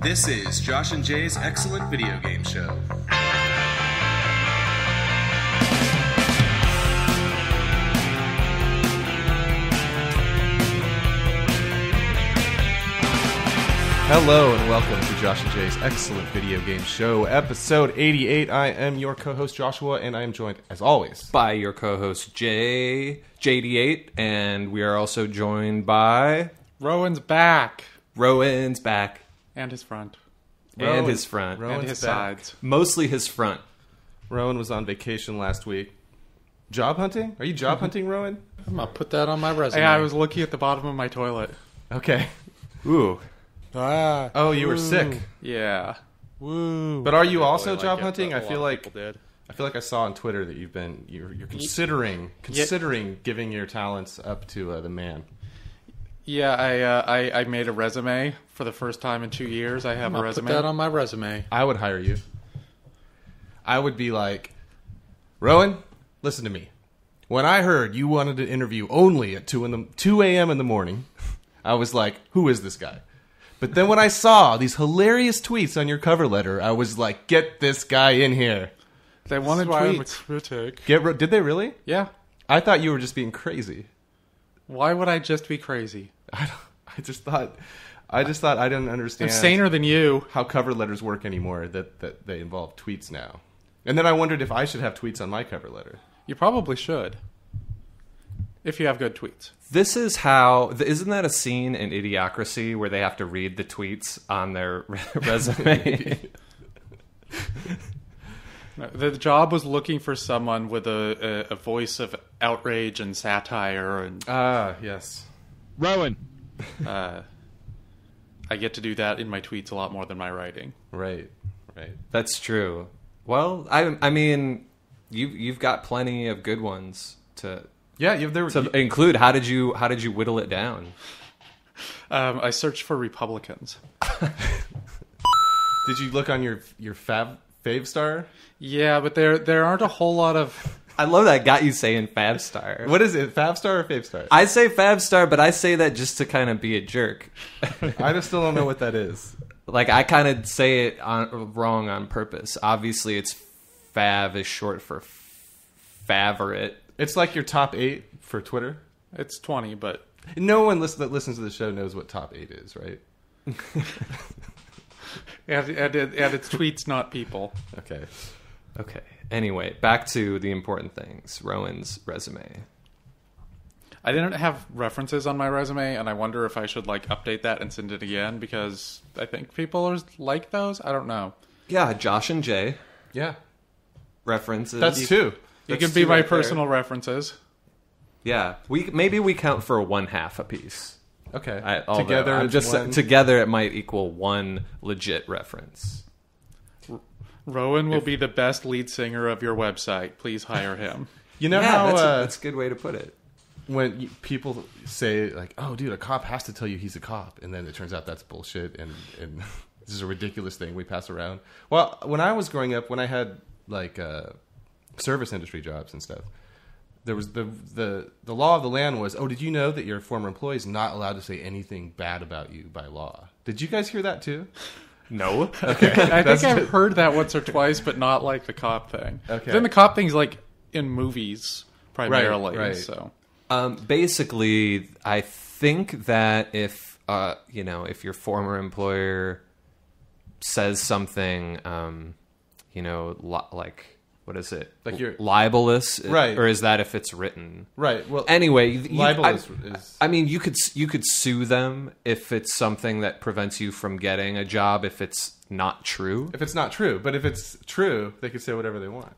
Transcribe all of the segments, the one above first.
This is Josh and Jay's Excellent Video Game Show. Hello and welcome to Josh and Jay's Excellent Video Game Show, episode 88. I am your co-host Joshua, and I am joined, as always, by your co-host JD8, and we are also joined by... Rowan's back. Rowan's back. And his front. And his front. And his sides. Mostly his front. Rowan was on vacation last week. Job hunting? Are you job hunting, Rowan? I'm going to put that on my resume. Hey, I was looking at the bottom of my toilet. Okay. Ooh. Oh, you were sick. Yeah. Woo. But are you also job hunting? I feel like did. I feel like I saw on Twitter that you're considering giving your talents up to the man. Yeah, I made a resume for the first time in 2 years. I have a resume. Put that on my resume. I would hire you. I would be like, Rowan, listen to me. When I heard you wanted to interview only at 2 a.m. in the morning, I was like, who is this guy? But then when I saw these hilarious tweets on your cover letter, I was like, get this guy in here. They wanted tweets. Did they really? Yeah. I thought you were just being crazy. Why would I just be crazy? I just thought I didn't understand. I'm saner than you. How cover letters work anymore, that they involve tweets now. And then I wondered if I should have tweets on my cover letter. You probably should. If you have good tweets. This is how... Isn't that a scene in Idiocracy where they have to read the tweets on their resume? The job was looking for someone with a voice of outrage and satire. And yes. Rowan. I get to do that in my tweets a lot more than my writing. Right. That's true. Well, I mean, you've got plenty of good ones to... Yeah, include. How did you whittle it down? I searched for Republicans. Did you look on your Favestar? Yeah, but there aren't a whole lot of... I love that got you saying Favstar. What is it, Favstar or Favestar? I say Favstar, but I say that just to kind of be a jerk. I just still don't know what that is. Like, I kind of say it wrong on purpose. Obviously, it's Fav is short for favorite. It's like your top 8 for Twitter. It's 20, but... No one that listens to the show knows what top 8 is, right? and it's tweets, not people. Okay. Anyway, back to the important things. Rowan's resume. I didn't have references on my resume, and I wonder if I should update that and send it again, because I think people are like those. I don't know. Yeah, Josh and Jay. Yeah. References. That's two. You can be my personal references. Yeah, maybe we count for 1/2 apiece. Okay. Together it might equal one legit reference. Rowan will be the best lead singer of your website. Please hire him. You know how that's a good way to put it. When people say "Oh, dude, a cop has to tell you he's a cop," and then it turns out that's bullshit, and this is a ridiculous thing we pass around. Well, when I was growing up, when I had service industry jobs and stuff, there was the law of the land was, did you know that your former employee is not allowed to say anything bad about you by law? Did you guys hear that too? No. Okay. I think I've heard that once or twice, but not like the cop thing. Okay. Then the cop thing's in movies primarily. Right. So basically, I think that if your former employer says something, what is it? Like you're libelous, right? Or is that if it's written? Right. Well, anyway, libelous is. I mean, you could sue them if it's something that prevents you from getting a job. If it's not true. If it's not true, but if it's true, they could say whatever they want.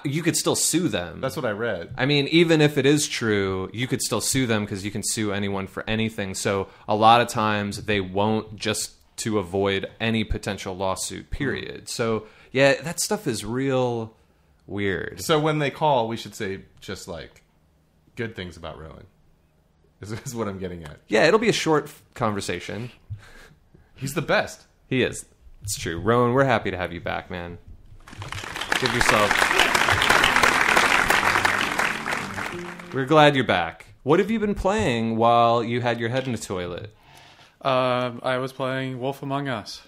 You could still sue them. That's what I read. I mean, even if it is true, you could still sue them because you can sue anyone for anything. So a lot of times they won't, just to avoid any potential lawsuit. Period. So yeah, that stuff is real. Weird. So when they call, we should say just good things about Rowan. Is what I'm getting at. Yeah, it'll be a short conversation. He's the best. He is. It's true. Rowan, we're happy to have you back, man. Give yourself... We're glad you're back. What have you been playing while you had your head in the toilet? I was playing Wolf Among Us.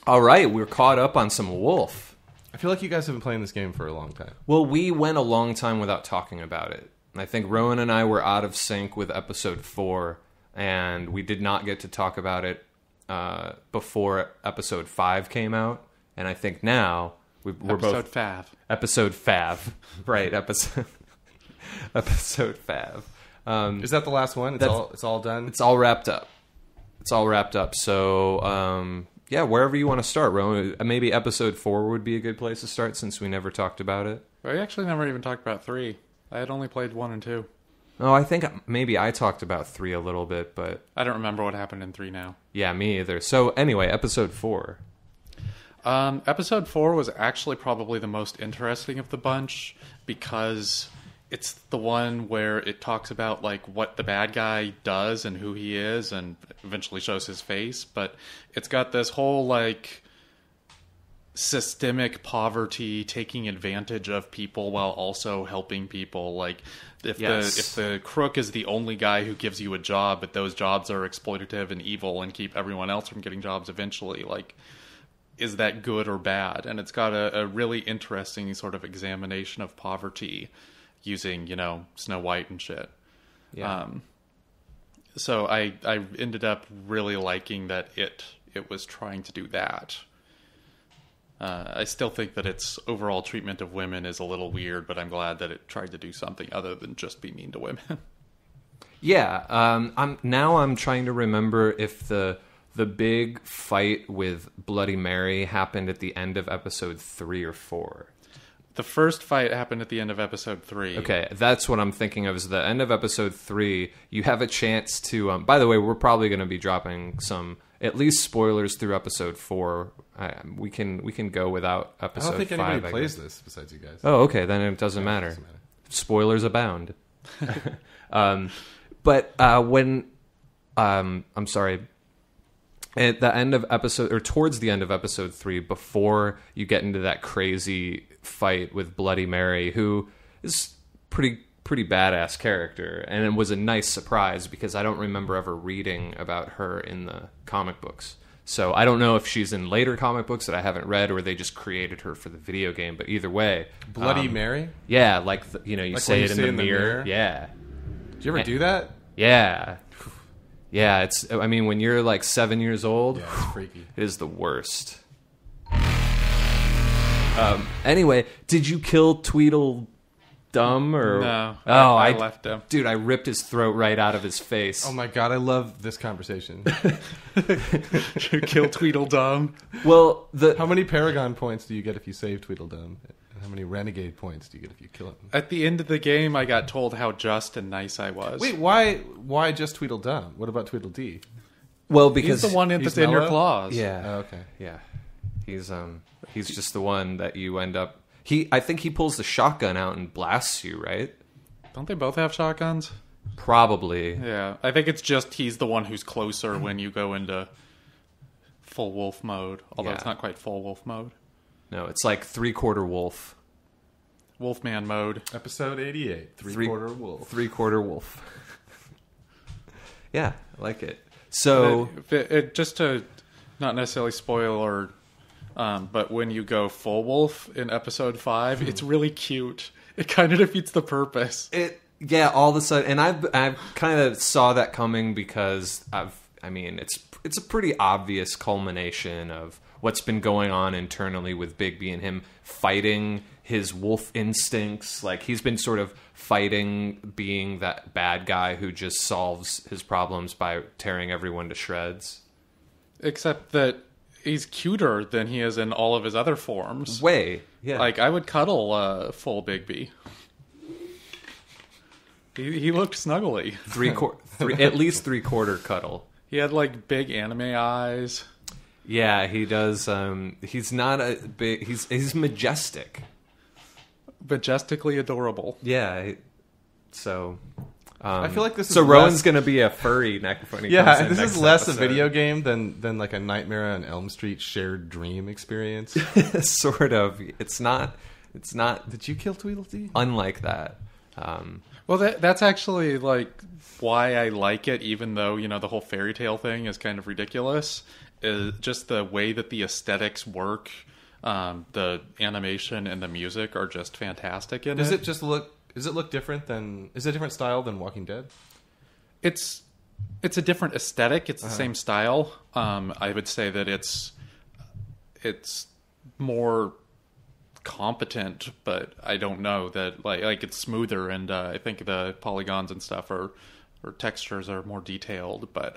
All right, we're caught up on some Wolf. I feel like you guys have been playing this game for a long time. Well, we went a long time without talking about it. I think Rowan and I were out of sync with episode 4, and we did not get to talk about it before episode 5 came out. And I think now we're both... Episode Fav. Right, episode Fav. Is that the last one? It's all done? It's all wrapped up. So, yeah, wherever you want to start, Rowan. Maybe episode 4 would be a good place to start since we never talked about it. We actually never even talked about 3. I had only played 1 and 2. Oh, I think maybe I talked about 3 a little bit, but... I don't remember what happened in 3 now. Yeah, me either. So, anyway, episode 4. Episode 4 was actually probably the most interesting of the bunch because it's the one where it talks about like what the bad guy does and who he is and eventually shows his face, but it's got this whole like systemic poverty taking advantage of people while also helping people. Like if the crook is the only guy who gives you a job, but those jobs are exploitative and evil and keep everyone else from getting jobs eventually, like is that good or bad? And it's got a really interesting sort of examination of poverty using, Snow White and shit. Yeah. So I ended up really liking that it was trying to do that. I still think that its overall treatment of women is a little weird, but I'm glad that it tried to do something other than just be mean to women. Yeah. I'm trying to remember if the big fight with Bloody Mary happened at the end of episode 3 or 4. The first fight happened at the end of episode 3. Okay, that's what I'm thinking of, is the end of episode 3. You have a chance to... by the way, we're probably going to be dropping some, at least spoilers through episode 4. We can go without episode 5. I don't think anybody plays this besides you guys. Oh, okay, then it doesn't matter. Spoilers abound. But when... I'm sorry... At the end of episode, or towards the end of episode 3, before you get into that crazy fight with Bloody Mary, who is pretty badass character, and it was a nice surprise because I don't remember ever reading about her in the comic books. So I don't know if she's in later comic books that I haven't read, or they just created her for the video game. But either way, Bloody Mary. Yeah, like you like say it in the mirror. Yeah. Did you ever do that? Yeah. Yeah, when you're like 7 years old, yeah, it's freaky. It is the worst. Anyway, did you kill Tweedledum or? No. Oh, I left him. Dude, I ripped his throat right out of his face. Oh my god, I love this conversation. You kill Tweedledum. Well, how many Paragon points do you get if you save Tweedledum? How many Renegade points do you get if you kill him? At the end of the game, I got told how just and nice I was. Wait, why just Tweedledum? What about Tweedledee? Well, because he's the one that's in your claws. Yeah. Oh, okay. Yeah. He's just the one that you end up... I think he pulls the shotgun out and blasts you, right? Don't they both have shotguns? Probably. Yeah. I think it's just he's the one who's closer when you go into full wolf mode. Although it's not quite full wolf mode. No, it's like 3/4 wolf. Wolfman mode. Episode 88. 3/4 wolf. 3/4 wolf. Yeah, I like it. So... just to not necessarily spoil but when you go full wolf in episode 5, it's really cute. It kind of defeats the purpose. Yeah, all of a sudden... And I've kind of saw that coming because it's a pretty obvious culmination of what's been going on internally with Bigby and him fighting his wolf instincts. Like, he's been sort of fighting being that bad guy who just solves his problems by tearing everyone to shreds. Except that he's cuter than he is in all of his other forms. Way, yeah. Like, I would cuddle full Bigby. He looked snuggly. At least 3/4 cuddle. He had, like, big anime eyes. Yeah, he does. He's not a big... He's majestic. Majestically adorable. Yeah. So... I feel like this is so Rowan's going to be a furry next when he comes in this next is less episode. a video game than like a Nightmare on Elm Street shared dream experience. Sort of. It's not... Did you kill Tweedledee? Unlike that. Well, that's actually like why I like it, even though, the whole fairy tale thing is kind of ridiculous, is just the way that the aesthetics work. The animation and the music are just fantastic in it. Does it look different than, is it a different style than Walking Dead? It's a different aesthetic. It's the same style. I would say that it's more competent, but I don't know that like it's smoother, and I think the polygons and stuff or textures are more detailed, but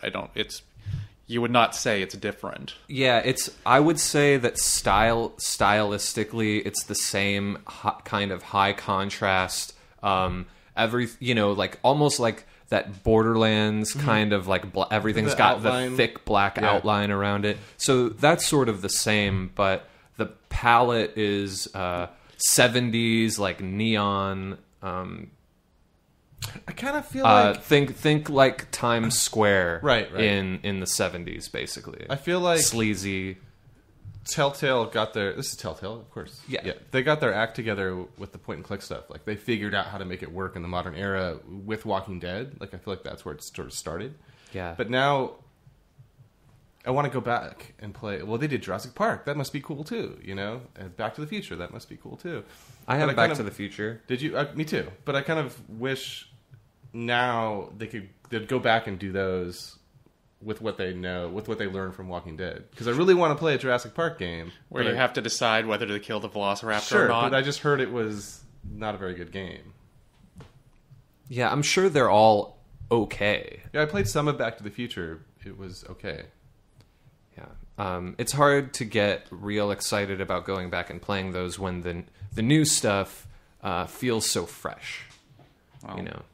you would not say it's different. Yeah, I would say that stylistically it's the same kind of high contrast, like almost like that Borderlands kind of like everything's got the thick black outline around it. So that's sort of the same, but the palette is 70s like neon. I kind of feel like think like Times Square, right. in the 70s, basically. I feel like sleazy. Telltale got their. This is Telltale, of course. Yeah. They got their act together with the point and click stuff. Like they figured out how to make it work in the modern era with Walking Dead. Like I feel like that's where it sort of started. Yeah. But now I want to go back and play. Well, they did Jurassic Park. That must be cool too, And Back to the Future. That must be cool too. I have Back to the Future. Did you? Me too. But I kind of wish now they'd go back and do those with what they know, with what they learned from Walking Dead. Because I really want to play a Jurassic Park game where you have to decide whether to kill the Velociraptor sure, or not. But I just heard it was not a very good game. Yeah, I'm sure they're all okay. Yeah, I played some of Back to the Future. It was okay. Yeah, it's hard to get real excited about going back and playing those when the new stuff feels so fresh. Well,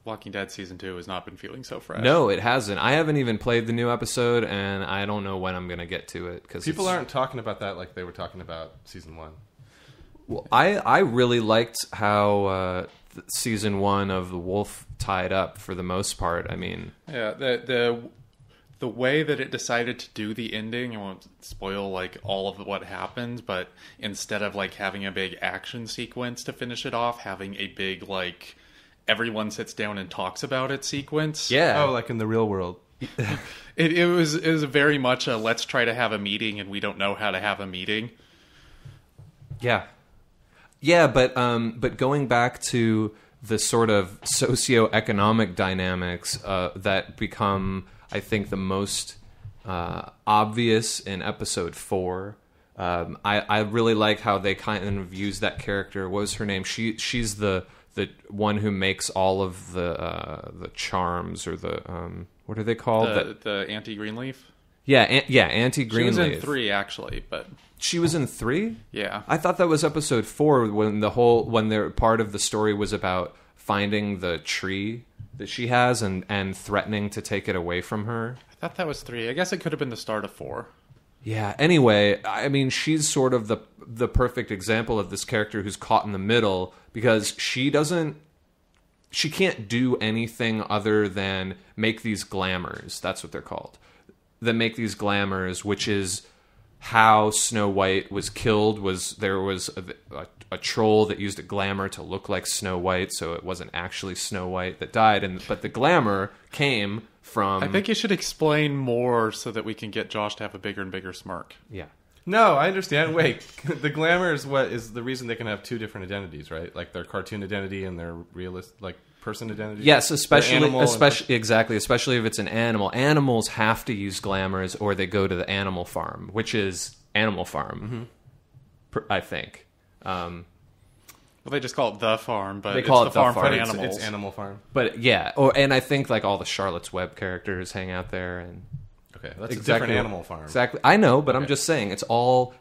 Walking Dead Season 2 has not been feeling so fresh. No, it hasn't. I haven't even played the new episode, and I don't know when I'm going to get to it. Cause people aren't talking about that like they were talking about Season 1. Well, I really liked how Season 1 of The Wolf tied up for the most part. I mean... Yeah, the way that it decided to do the ending, I won't spoil like all of what happened, but instead of like having a big action sequence to finish it off, having a big like everyone sits down and talks about it sequence. Yeah. Oh, like in the real world. It was very much a let's try to have a meeting and we don't know how to have a meeting. Yeah. Yeah, but going back to the sort of socioeconomic dynamics that become, I think, the most obvious in episode 4. I really like how they kind of use that character. What was her name? She's the one who makes all of the charms, or the what are they called? The Auntie Greenleaf. Yeah, Auntie Greenleaf. She was in 3 actually, but she was in 3. Yeah, I thought that was episode 4 when their part of the story was about finding the tree that she has and threatening to take it away from her. I thought that was 3. I guess it could have been the start of 4. Yeah. Anyway, I mean, she's sort of the perfect example of this character who's caught in the middle, because she can't do anything other than make these glamours. That's what they're called. That make these glamours, which is how Snow White was killed. There was a troll that used a glamour to look like Snow White, so it wasn't actually Snow White that died. But the glamour came from... I think you should explain more so that we can get Josh to have a bigger and bigger smirk. Yeah. No, I understand. Wait, the glamour is what is the reason they can have 2 different identities, right? Like their cartoon identity and their realist, like person identity. Yes, especially if it's an animal. Animals have to use glamours, or they go to the animal farm, which is Animal Farm. Mm-hmm. I think. Well, they just call it the farm, but they call it's it the farm farm. for animals. It's Animal Farm. But yeah, and I think like all the Charlotte's Web characters hang out there, and okay, that's a different Animal Farm. Exactly, I know, but okay. I'm just saying it's all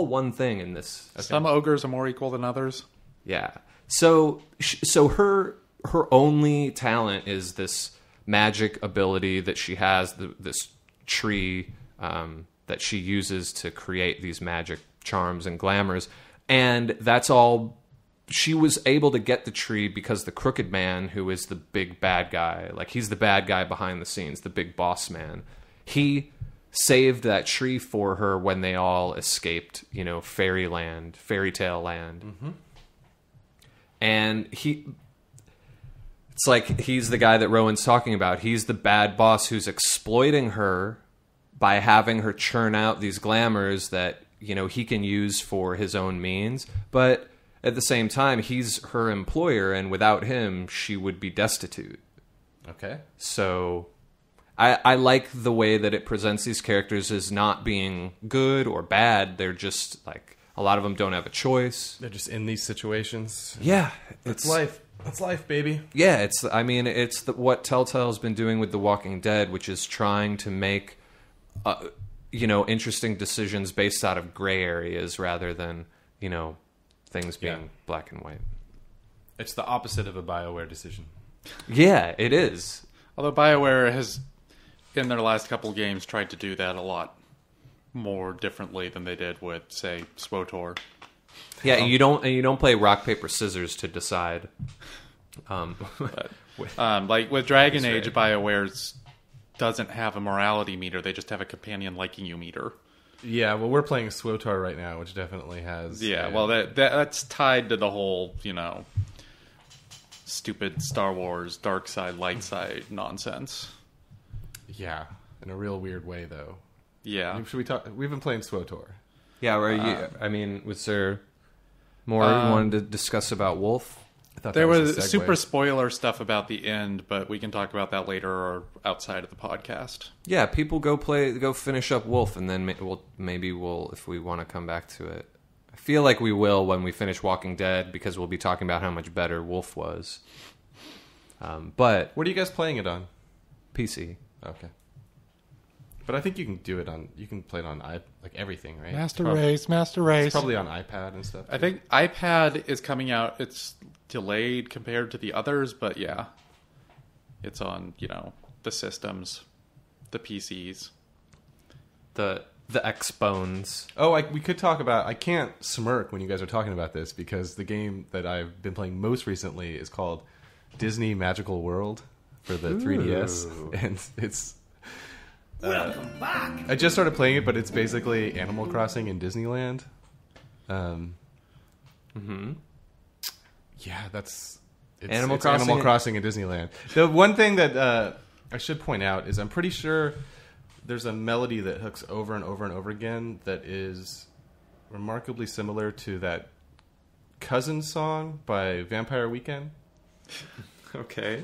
one thing in this. Okay. Some ogres are more equal than others. Yeah. So her only talent is this magic ability that she has, this tree that she uses to create these magic charms and glamours, and that's all. She was able to get the tree because the Crooked Man, who is the big bad guy, like he's the bad guy behind the scenes, the big boss man, he saved that tree for her when they all escaped, fairy tale land. Mm-hmm. And It's like he's the guy that Rowan's talking about. He's the bad boss who's exploiting her by having her churn out these glamours that, he can use for his own means. But at the same time, he's her employer, and without him, she would be destitute. Okay. So I like the way that it presents these characters as not being good or bad. They're just like, a lot of them don't have a choice. They're just in these situations. Yeah. It's life. That's life, baby. Yeah, it's what Telltale's been doing with The Walking Dead, which is trying to make, interesting decisions based out of gray areas rather than, things being black and white. It's the opposite of a BioWare decision. Yeah, it is. Although BioWare has, in their last couple games, tried to do that a lot more differently than they did with, say, SWTOR. Yeah, and you don't play rock paper scissors to decide. Like with Dragon Age, BioWare's doesn't have a morality meter; they just have a companion liking you meter. Yeah, well, we're playing SWTOR right now, which definitely has. Yeah, well, that's tied to the whole, stupid Star Wars dark side, light side nonsense. Yeah, in a real weird way, though. Yeah. Should we talk? We've been playing SWTOR. Yeah, was there more you wanted to discuss about Wolf? I thought there that was a segue. super spoiler stuff about the end, but we can talk about that later or outside of the podcast. Yeah, people go finish up Wolf, and then maybe we'll if we want to come back to it. I feel like we will when we finish Walking Dead because we'll be talking about how much better Wolf was. But what are you guys playing it on? PC. Okay. But I think you can do it on. You can play it on everything, right? Master Race. It's probably on iPad and stuff. I think iPad is coming out. It's delayed compared to the others, but yeah, it's on the systems, the PCs, the X-Bones. Oh, we could talk about. I can't smirk when you guys are talking about this because the game that I've been playing most recently is called Disney Magical World for the 3DS, and it's. Welcome back. I just started playing it, but it's basically Animal Crossing in Disneyland. Yeah, it's Animal Crossing in Disneyland. The one thing that I should point out is I'm pretty sure there's a melody that hooks over and over and over again that is remarkably similar to that Cousin song by Vampire Weekend. Okay.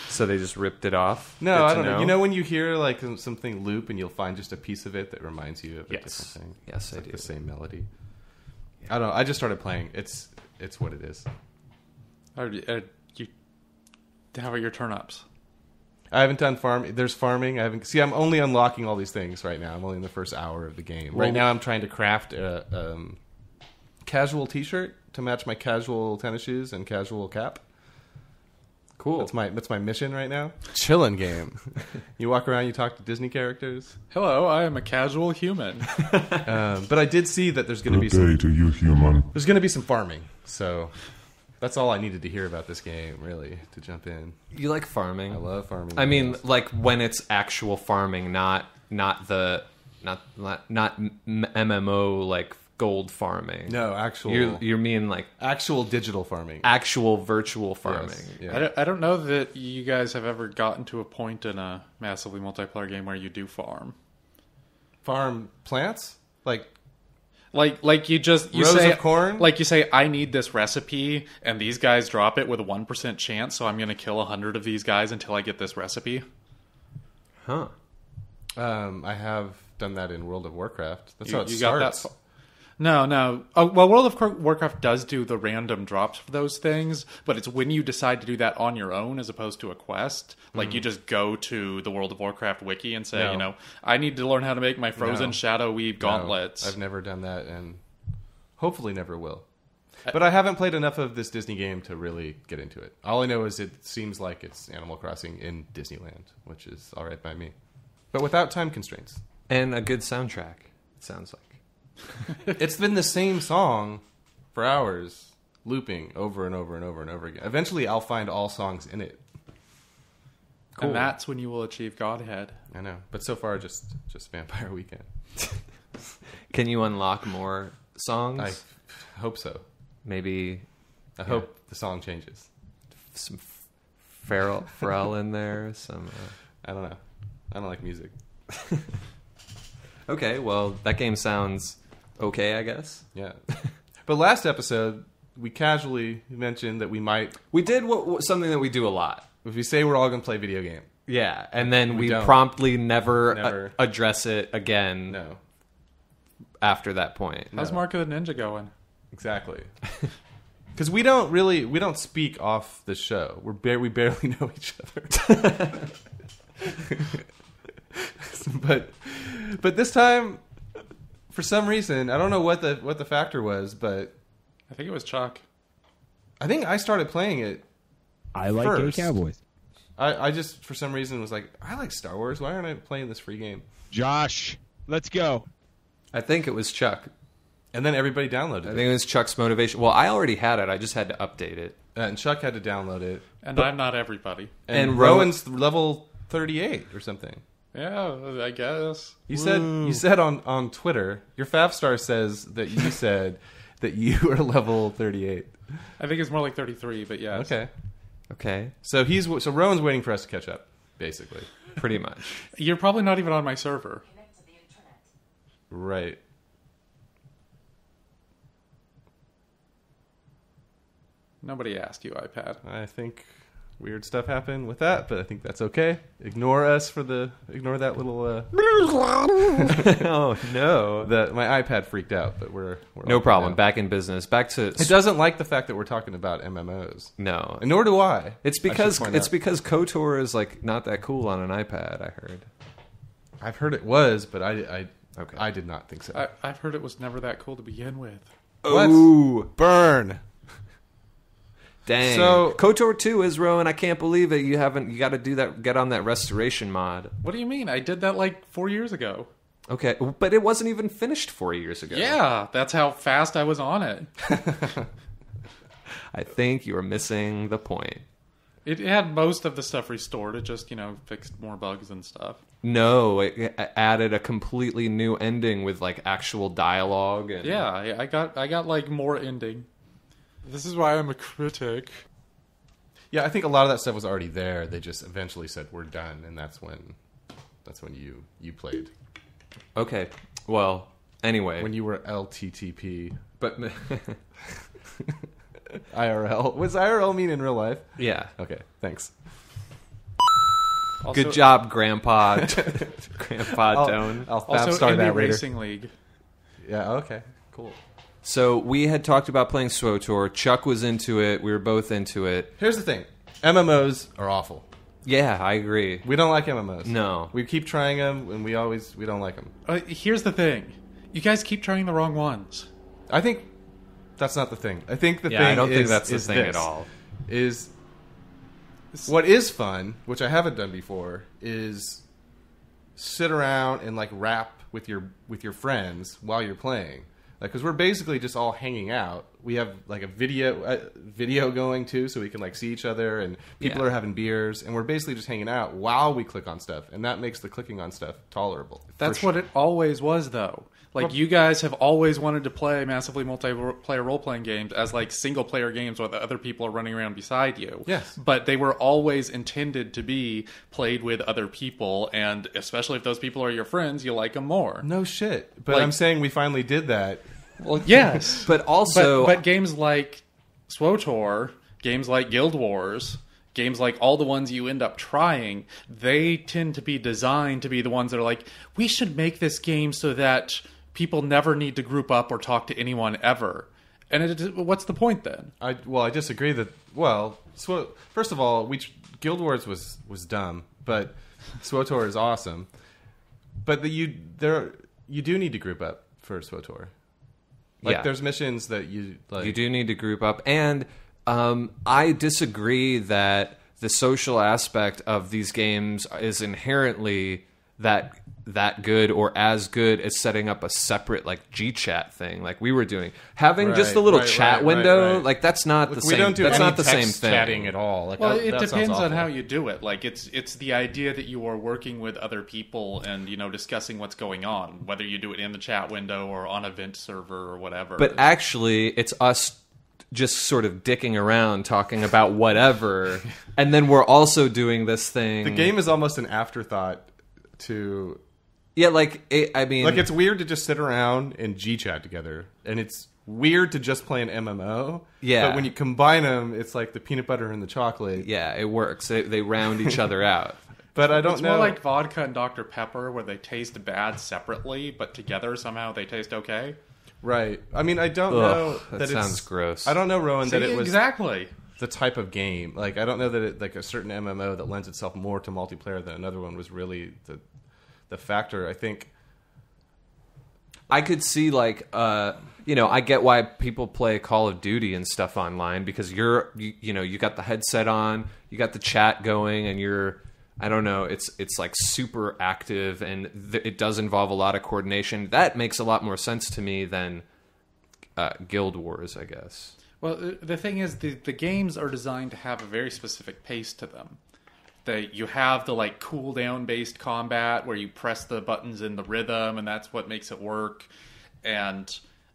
So they just ripped it off? No, I don't know. You know when you hear like something loop and you'll find just a piece of it that reminds you of a different thing? Yes, I like do. The same melody. I don't know. I just started playing. It's what it is. How are your turnips? I haven't done farm. There's farming. I'm only unlocking all these things right now. I'm only in the first hour of the game. Right now I'm trying to craft a casual t-shirt to match my casual tennis shoes and casual cap. Cool. That's my mission right now. Chillin' game. You walk around, you talk to Disney characters. Hello, I am a casual human. But I did see that there's going to be Good day to you, human. There's going to be some farming. So that's all I needed to hear about this game, really, to jump in. You like farming? I love farming. I mean, like when it's actual farming, not MMO like gold farming. No, actual. You mean like actual digital farming, actual virtual farming. Yes, yeah. I don't know that you guys have ever gotten to a point in a massively multiplayer game where you do farm plants, like you rows say of corn. Like you say, I need this recipe, and these guys drop it with a 1% chance, so I'm going to kill 100 of these guys until I get this recipe. Huh. I have done that in World of Warcraft. That's how it starts. Got that. No. Oh, well, World of Warcraft does do the random drops for those things, but it's when you decide to do that on your own as opposed to a quest. Like, you just go to the World of Warcraft wiki and say, I need to learn how to make my frozen shadow weave gauntlets. No, I've never done that, and hopefully never will. But I haven't played enough of this Disney game to really get into it. All I know is it seems like it's Animal Crossing in Disneyland, which is all right by me. But without time constraints. And a good soundtrack, it sounds like. It's been the same song for hours, looping over and over and over and over again. Eventually, I'll find all songs in it. Cool. And that's when you will achieve Godhead. I know, but so far, just Vampire Weekend. Can you unlock more songs? I hope so. Maybe. I hope the song changes. Some Pharrell in there. Some. I don't know. I don't like music. Okay, well, that game sounds okay, I guess. Yeah. But last episode, we casually mentioned that we might... We did something that we do a lot. If we say we're all going to play video game. Yeah, and then we don't. promptly never address it again. No. After that point. How's Mark of the Ninja going? Exactly. Because we don't speak off the show. We barely know each other. But this time, for some reason, I don't know what the factor was, but I think it was Chuck. I think I started playing it. I like first. Gay Cowboys. I just for some reason was like, I like Star Wars. Why aren't I playing this free game? Josh, let's go. I think it was Chuck. And then everybody downloaded it. I think it was Chuck's motivation. Well, I already had it. I just had to update it. And Chuck had to download it. And I'm not everybody. And Rowan's level 38 or something. Yeah, I guess. You said on Twitter, your Fafstar says that you said that you are level 38. I think it's more like 33, but yeah. Okay. So Rowan's waiting for us to catch up, basically. Pretty much. You're probably not even on my server. Connect to the internet. Right. Nobody asked you, iPad. I think weird stuff happened with that, but I think that's okay. Ignore that little Oh no. My iPad freaked out, but we're No all good problem. now. Back in business. Back to It doesn't like the fact that we're talking about MMOs. No. And nor do I. It's I because should point out. KOTOR is like not that cool on an iPad, I heard. I've heard it was, but Okay. I did not think so. I've heard it was never that cool to begin with. What? Ooh. Burn. Dang. So- KOTOR 2 is Rowan, I can't believe it. You got to do that, get on that restoration mod. What do you mean? I did that like 4 years ago. Okay, but it wasn't even finished 4 years ago. Yeah, that's how fast I was on it. I think you were missing the point. It had most of the stuff restored. It just, fixed more bugs and stuff. No, it added a completely new ending with like actual dialogue. And... Yeah, I got like more ending. This is why I'm a critic. Yeah, I think a lot of that stuff was already there. They just eventually said we're done, and that's when you played. Okay, well, anyway. When you were LTTP. But IRL. What's IRL mean in real life? yeah. Okay, thanks. Also, Good job, Grandpa. Grandpa Tone. I'll Also, Fafstar that Indie later. Racing League. Yeah, okay. Cool. So we had talked about playing SWTOR. Chuck was into it. We were both into it. Here's the thing. MMOs are awful. Yeah, I agree. We don't like MMOs. No. We keep trying them, and we don't like them. Here's the thing. You guys keep trying the wrong ones. I think that's not the thing. I think the thing I don't think is- that's the is thing this, at all. Is what is fun, which I haven't done before, is sit around and like rap with your friends while you're playing. Because we're basically just all hanging out. We have like a video going too, so we can like see each other, and people are having beers, and we're basically just hanging out while we click on stuff, and that makes the clicking on stuff tolerable. That's what it always was, though. Like, you guys have always wanted to play massively multiplayer role-playing games as, like, single-player games where the other people are running around beside you. Yes. But they were always intended to be played with other people, and especially if those people are your friends, you like them more. No shit. But Like- I'm saying we finally did that. Well, yes. But also... But games like SWTOR, games like Guild Wars, games like all the ones you end up trying, they tend to be designed to be the ones that are like, we should make this game so that people never need to group up or talk to anyone ever. And what's the point then? I disagree that. Well, first of all, Guild Wars was dumb, but SWTOR is awesome. But you do need to group up for SWTOR. Like, there's missions that you like. You do need to group up. And I disagree that the social aspect of these games is inherently that good or as good as setting up a separate like G-chat thing like we were doing. Having just a little chat window, like that's not the We same. don't do that's any not the same text thing. chatting at all. Like, Well, that it sounds depends on awful. how you do it. Like, it's the idea that you are working with other people and, discussing what's going on, whether you do it in the chat window or on a vent server or whatever. But actually, it's us just sort of dicking around talking about whatever, and then we're also doing this thing. The game is almost an afterthought to... Yeah, like, it's weird to just sit around and G-chat together, and it's weird to just play an MMO. Yeah. But when you combine them, it's like the peanut butter and the chocolate. Yeah, it works. They round each other out. But I don't know. It's more like vodka and Dr. Pepper, where they taste bad separately, but together somehow they taste okay. Right. I mean, I don't know that sounds gross. I don't know, Rowan, that it was exactly the type of game. Like, I don't know that it, like a certain MMO that lends itself more to multiplayer than another one was really the factor. I think I could see, like, I get why people play Call of Duty and stuff online, because you got the headset on, you got the chat going, and you're, I don't know, it's like super active, and it does involve a lot of coordination. That makes a lot more sense to me than Guild Wars, I guess. Well, the thing is, the games are designed to have a very specific pace to them. You have the like cooldown based combat where you press the buttons in the rhythm, and that's what makes it work. And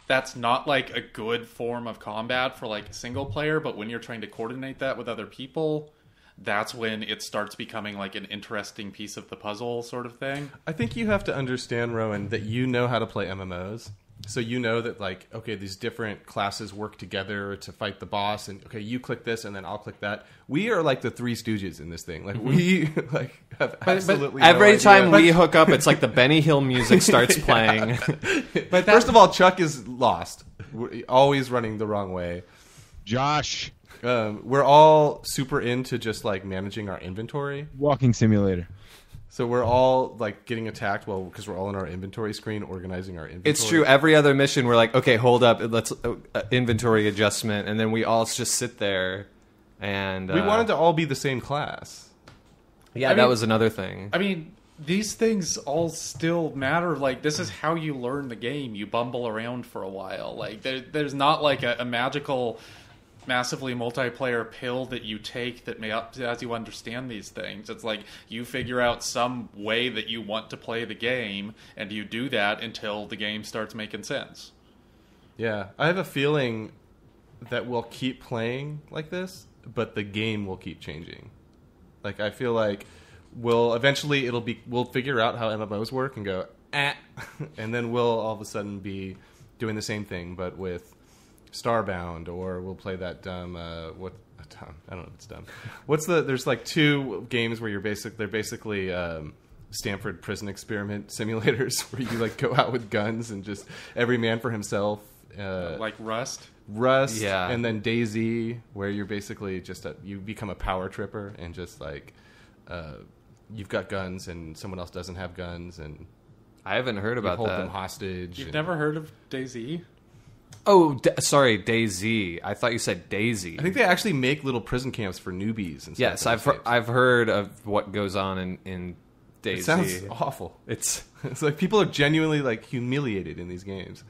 that's not like a good form of combat for like single player, but when you're trying to coordinate that with other people, that's when it starts becoming like an interesting piece of the puzzle sort of thing. I think you have to understand, Rowan, that you know how to play MMOs. So you know that, like, okay, these different classes work together to fight the boss, and okay, you click this, and then I'll click that. We are like the Three Stooges in this thing. Like, we like have absolutely no every idea. time we hook up, it's like the Benny Hill music starts playing. But first of all, Chuck is lost. We're always running the wrong way. Josh. We're all super into just like managing our inventory. Walking simulator. So we're all like getting attacked, because we're all on our inventory screen, organizing our inventory. It's true. Every other mission, we're like, okay, hold up, let's inventory adjustment, and then we all just sit there. And we wanted to all be the same class. Yeah, that was another thing. I mean, these things all still matter. Like, this is how you learn the game. You bumble around for a while. Like, there's not like a magical, massively multiplayer pill that you take that as you understand these things. It's like you figure out some way that you want to play the game, and you do that until the game starts making sense. Yeah, I have a feeling that we'll keep playing like this, but the game will keep changing. Like, I feel like we'll figure out how MMOs work and go, and then we'll all of a sudden be doing the same thing, but with Starbound, or we'll play that dumb I don't know if it's dumb. There's like two games where they're basically Stanford prison experiment simulators where you like go out with guns and just every man for himself. Like Rust, yeah. And then DayZ, where you're basically just you become a power tripper and just like you've got guns and someone else doesn't have guns, and I haven't heard about hold that. them hostage. You've never heard of DayZ? Oh, sorry, DayZ. I thought you said Daisy. I think they actually make little prison camps for newbies and stuff. Yes, I've heard of what goes on in DayZ. It sounds awful. It's like people are genuinely like humiliated in these games.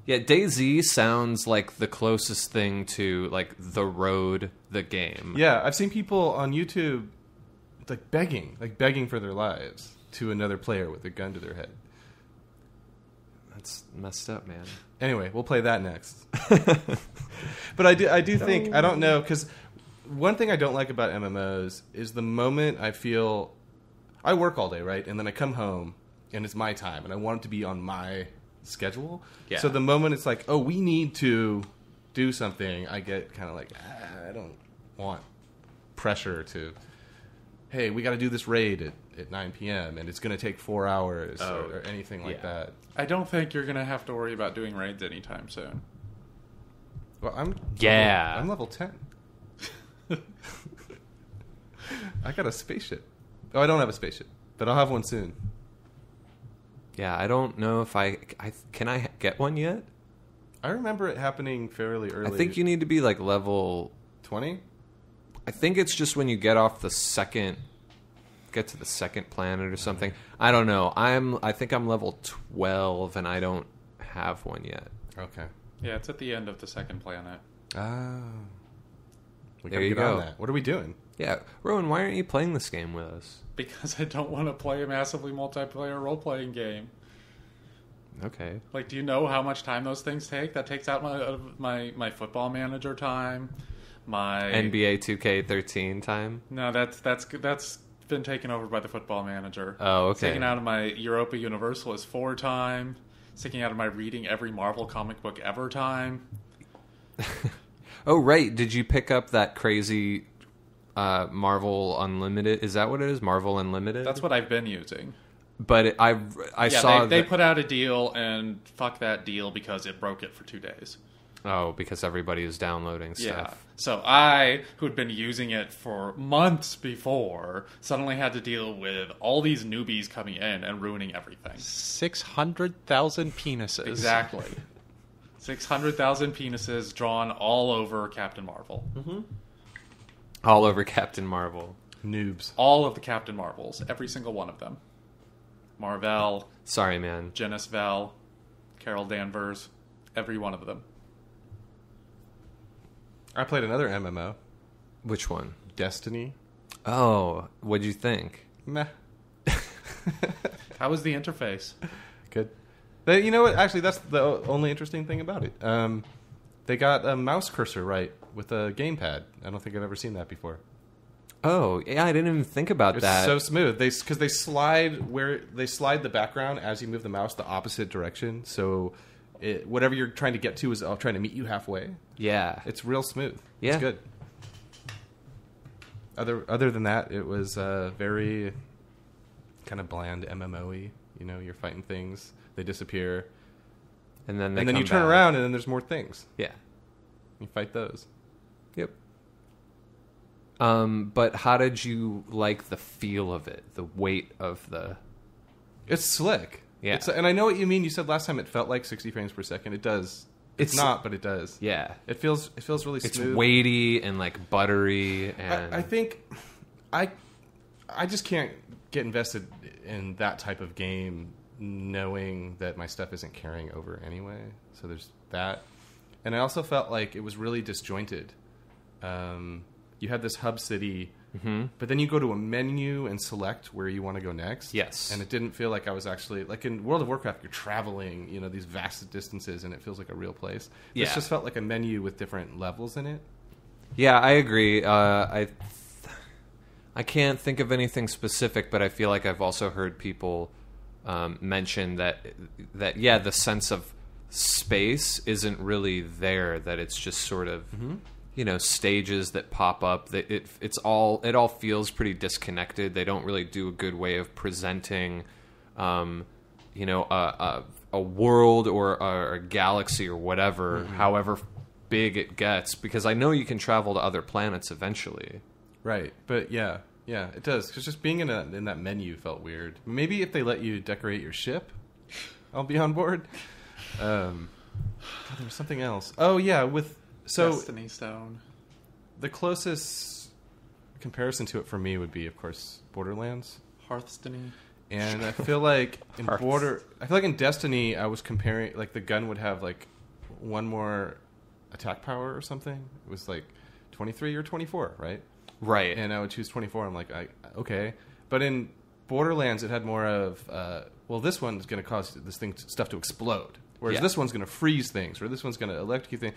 Yeah, DayZ sounds like the closest thing to like The Road, the game. Yeah, I've seen people on YouTube like begging for their lives to another player with a gun to their head. That's messed up, man. Anyway, we'll play that next. But I do think, I don't know, because one thing I don't like about MMOs is the moment I feel, I work all day, right? And then I come home and it's my time and I want it to be on my schedule. Yeah. So the moment it's like, oh, we need to do something, I get kind of like, I don't want pressure to, hey, we got to do this raid at 9 p.m. and it's going to take 4 hours or anything like that. I don't think you're going to have to worry about doing raids anytime soon. Well, I'm level 10. I got a spaceship. Oh, I don't have a spaceship, but I'll have one soon. Yeah, I don't know if can I get one yet? I remember it happening fairly early. I think you need to be like level 20. I think it's just when you get to the second planet or something. I don't know. I think I'm level 12 and I don't have one yet. Okay. Yeah, it's at the end of the second planet. Oh. We There gotta you get on go. that. What are we doing? Yeah, Rowan, why aren't you playing this game with us? Because I don't want to play a massively multiplayer role-playing game. Okay. Like, do you know how much time those things take? That takes out my Football Manager time, my NBA 2K13 time? No, that's been taken over by the Football Manager. Oh, It's okay. taken out of my Europa Universalis 4 time. It's taken out of my reading every Marvel comic book ever time. Oh, right. Did you pick up that crazy Marvel Unlimited? Is that what it is? Marvel Unlimited? That's what I've been using. But I Yeah, saw they put out a deal, and fuck that deal because it broke it for 2 days. Oh, because everybody is downloading Yeah. stuff. So I, who'd been using it for months before, suddenly had to deal with all these newbies coming in and ruining everything. 600,000 penises. Exactly. 600,000 penises drawn all over Captain Marvel. All over Captain Marvel. Noobs. All of the Captain Marvels. Every single one of them. Marvel, Sorry, man. Janice Vel, Carol Danvers. Every one of them. I played another MMO, Which one? Destiny. Oh, what'd you think? Meh. How was the interface? Good. You know what? Actually, that's the only interesting thing about it. They got a mouse cursor right with a gamepad. I don't think I've ever seen that before. Oh, yeah, I didn't even think about It's that. so smooth. Because they slide the background as you move the mouse the opposite direction. So whatever you're trying to get to is trying to meet you halfway. Yeah. It's real smooth. Yeah. It's good. Other than that, it was very kind of bland MMO-y. You know, you're fighting things, they disappear, And then you turn around and then there's more things. Yeah. You fight those. Yep. But how did you like the feel of it? The weight of the... It's slick. Yeah. And I know what you mean. You said last time it felt like 60 frames per second. It does. It's not, but it does. Yeah. It feels really It's smooth. weighty and like buttery and... I think I just can't get invested in that type of game knowing that my stuff isn't carrying over anyway. So there's that. And I also felt like it was really disjointed. You had this hub city, but then you go to a menu and select where you want to go next. Yes. And it didn't feel like I was actually... Like in World of Warcraft, you're traveling, these vast distances, and it feels like a real place. This Yeah. just felt like a menu with different levels in it. Yeah, I agree. I can't think of anything specific, but I feel like I've also heard people mention that yeah, the sense of space isn't really there. That it's just sort of stages that pop up. That it all feels pretty disconnected. They don't really do a good way of presenting, a world or a galaxy or whatever, however big it gets. Because I know you can travel to other planets eventually. Right, but yeah, it does. Because just being in that menu felt weird. Maybe if they let you decorate your ship, I'll be on board. There was something else. Oh yeah, Destiny Stone. The closest comparison to it for me would be, of course, Borderlands. Hearthstone. And I feel like in Destiny, I was comparing, like the gun would have like one more attack power or something. It was like 23 or 24, right? Right. And I would choose 24. I'm like, okay. But in Borderlands, it had more of, this one's going to cause stuff to explode. Whereas this one's going to freeze things, or this one's going to electrocute things,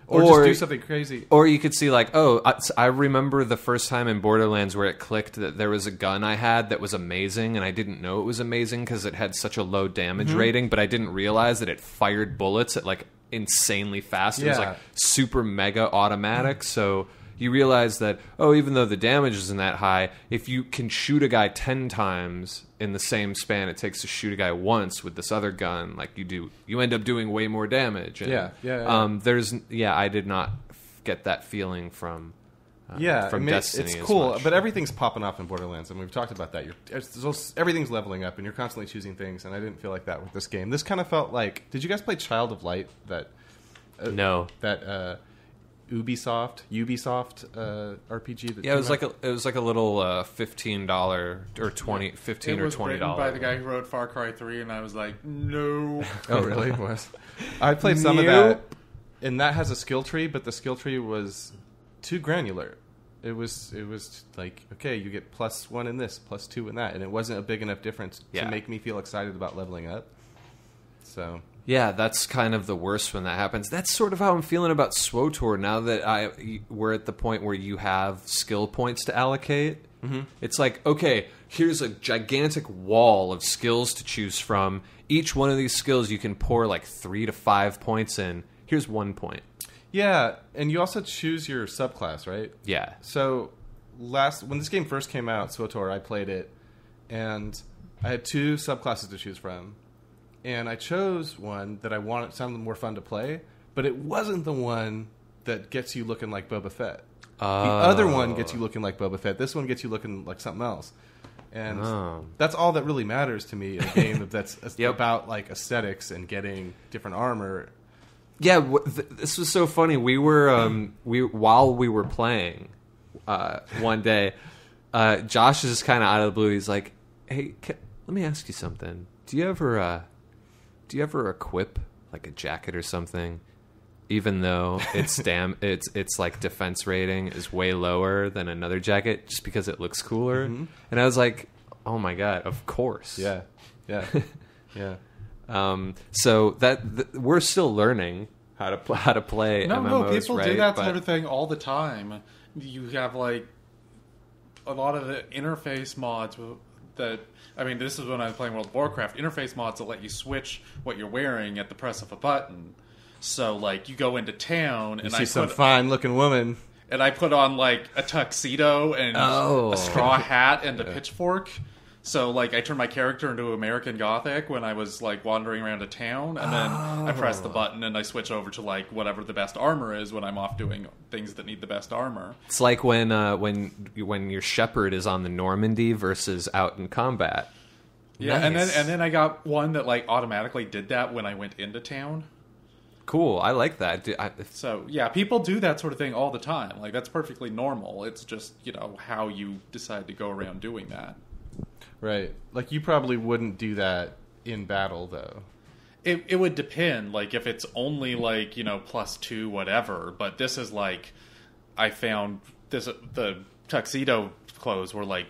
or just do something crazy. Or you could see like, I remember the first time in Borderlands where it clicked that there was a gun I had that was amazing, and I didn't know it was amazing because it had such a low damage rating, but I didn't realize that it fired bullets at like insanely fast. It was like super mega automatic, so... You realize that, even though the damage isn't that high, if you can shoot a guy 10 times in the same span it takes to shoot a guy once with this other gun, like you end up doing way more damage. And, I did not get that feeling from Destiny. It's as cool, much. but everything's popping off in Borderlands, and we've talked about that. Everything's leveling up, and you're constantly choosing things, and I didn't feel like that with this game. This kind of felt like... Did you guys play Child of Light? No. That... Ubisoft RPG. It was like a little $15 or $15 It or was $20 written by the guy who wrote Far Cry 3, and I was like, no. Oh, really? It was. I played some of that, and that has a skill tree, but the skill tree was too granular. It was like, okay, you get +1 in this, +2 in that, and it wasn't a big enough difference to make me feel excited about leveling up. So Yeah, that's kind of the worst when that happens. That's sort of how I'm feeling about SWTOR now that we're at the point where you have skill points to allocate. Mm-hmm. It's like, okay, here's a gigantic wall of skills to choose from. Each one of these skills you can pour like 3 to 5 points in. Here's 1 point. yeah, and you also choose your subclass, right? Yeah. So when this game first came out, SWTOR, I played it, and I had 2 subclasses to choose from. And I chose one that I wanted sounded more fun to play, but it wasn't the one that gets you looking like Boba Fett. The other one gets you looking like Boba Fett. This one gets you looking like something else. And that's all that really matters to me in a game that's about like aesthetics and getting different armor. Yeah, this was so funny. We were while we were playing one day, Josh is just kind of out of the blue. He's like, "Hey, let me ask you something. Do you ever equip like a jacket or something, even though it's like defense rating is way lower than another jacket, just because it looks cooler?" Mm-hmm. And I was like, "Oh my god, of course." Yeah. Yeah. So that we're still learning how to play MMOs. No, people right? do that sort of thing all the time. You have like a lot of the interface mods that. I mean, this is when I was playing World of Warcraft. Interface mods that let you switch what you're wearing at the press of a button. So, like, you go into town and you see some fine-looking woman, and I put on like a tuxedo and a straw hat and a pitchfork. So, like, I turned my character into American Gothic when I was like wandering around a town, and then I press the button and I switch over to like whatever the best armor is when I'm off doing things that need the best armor. It's like when your shepherd is on the Normandy versus out in combat. Yeah, Nice. and then I got one that like automatically did that when I went into town. Cool, I like that. So yeah, people do that sort of thing all the time. Like that's perfectly normal. It's just how you decide to go around doing that. right? Like you probably wouldn't do that in battle, though. It would depend. Like if it's only like +2 whatever. But this is like I found the tuxedo clothes were like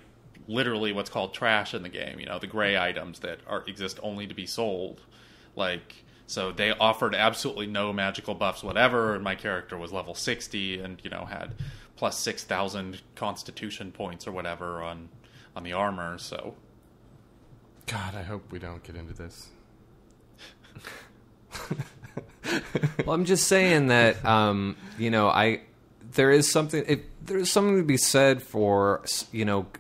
literally what's called trash in the game. The gray items that exist only to be sold. Like so they offered absolutely no magical buffs whatever, and my character was level 60 and had plus 6,000 Constitution points or whatever on the armor. So God, I hope we don't get into this. Well, I'm just saying that there is something to be said for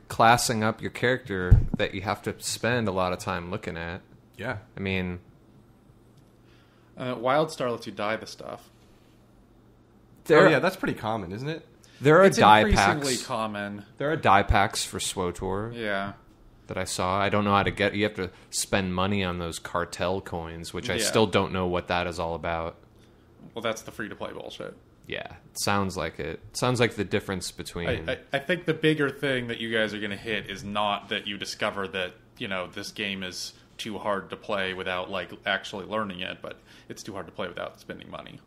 classing up your character that you have to spend a lot of time looking at. Yeah. I mean, WildStar lets you dye the stuff. Yeah, that's pretty common, isn't it? There are It's dye increasingly packs. common. There are dye packs for SWTOR. Yeah. That I saw. I don't know how to get. You have to spend money on those cartel coins, which I Yeah. still don't know what that is all about. Well, that's the free-to-play bullshit. Yeah, it sounds like it. Sounds like the difference between. I think the bigger thing that you guys are going to hit is not that you discover that this game is too hard to play without like actually learning it, but it's too hard to play without spending money.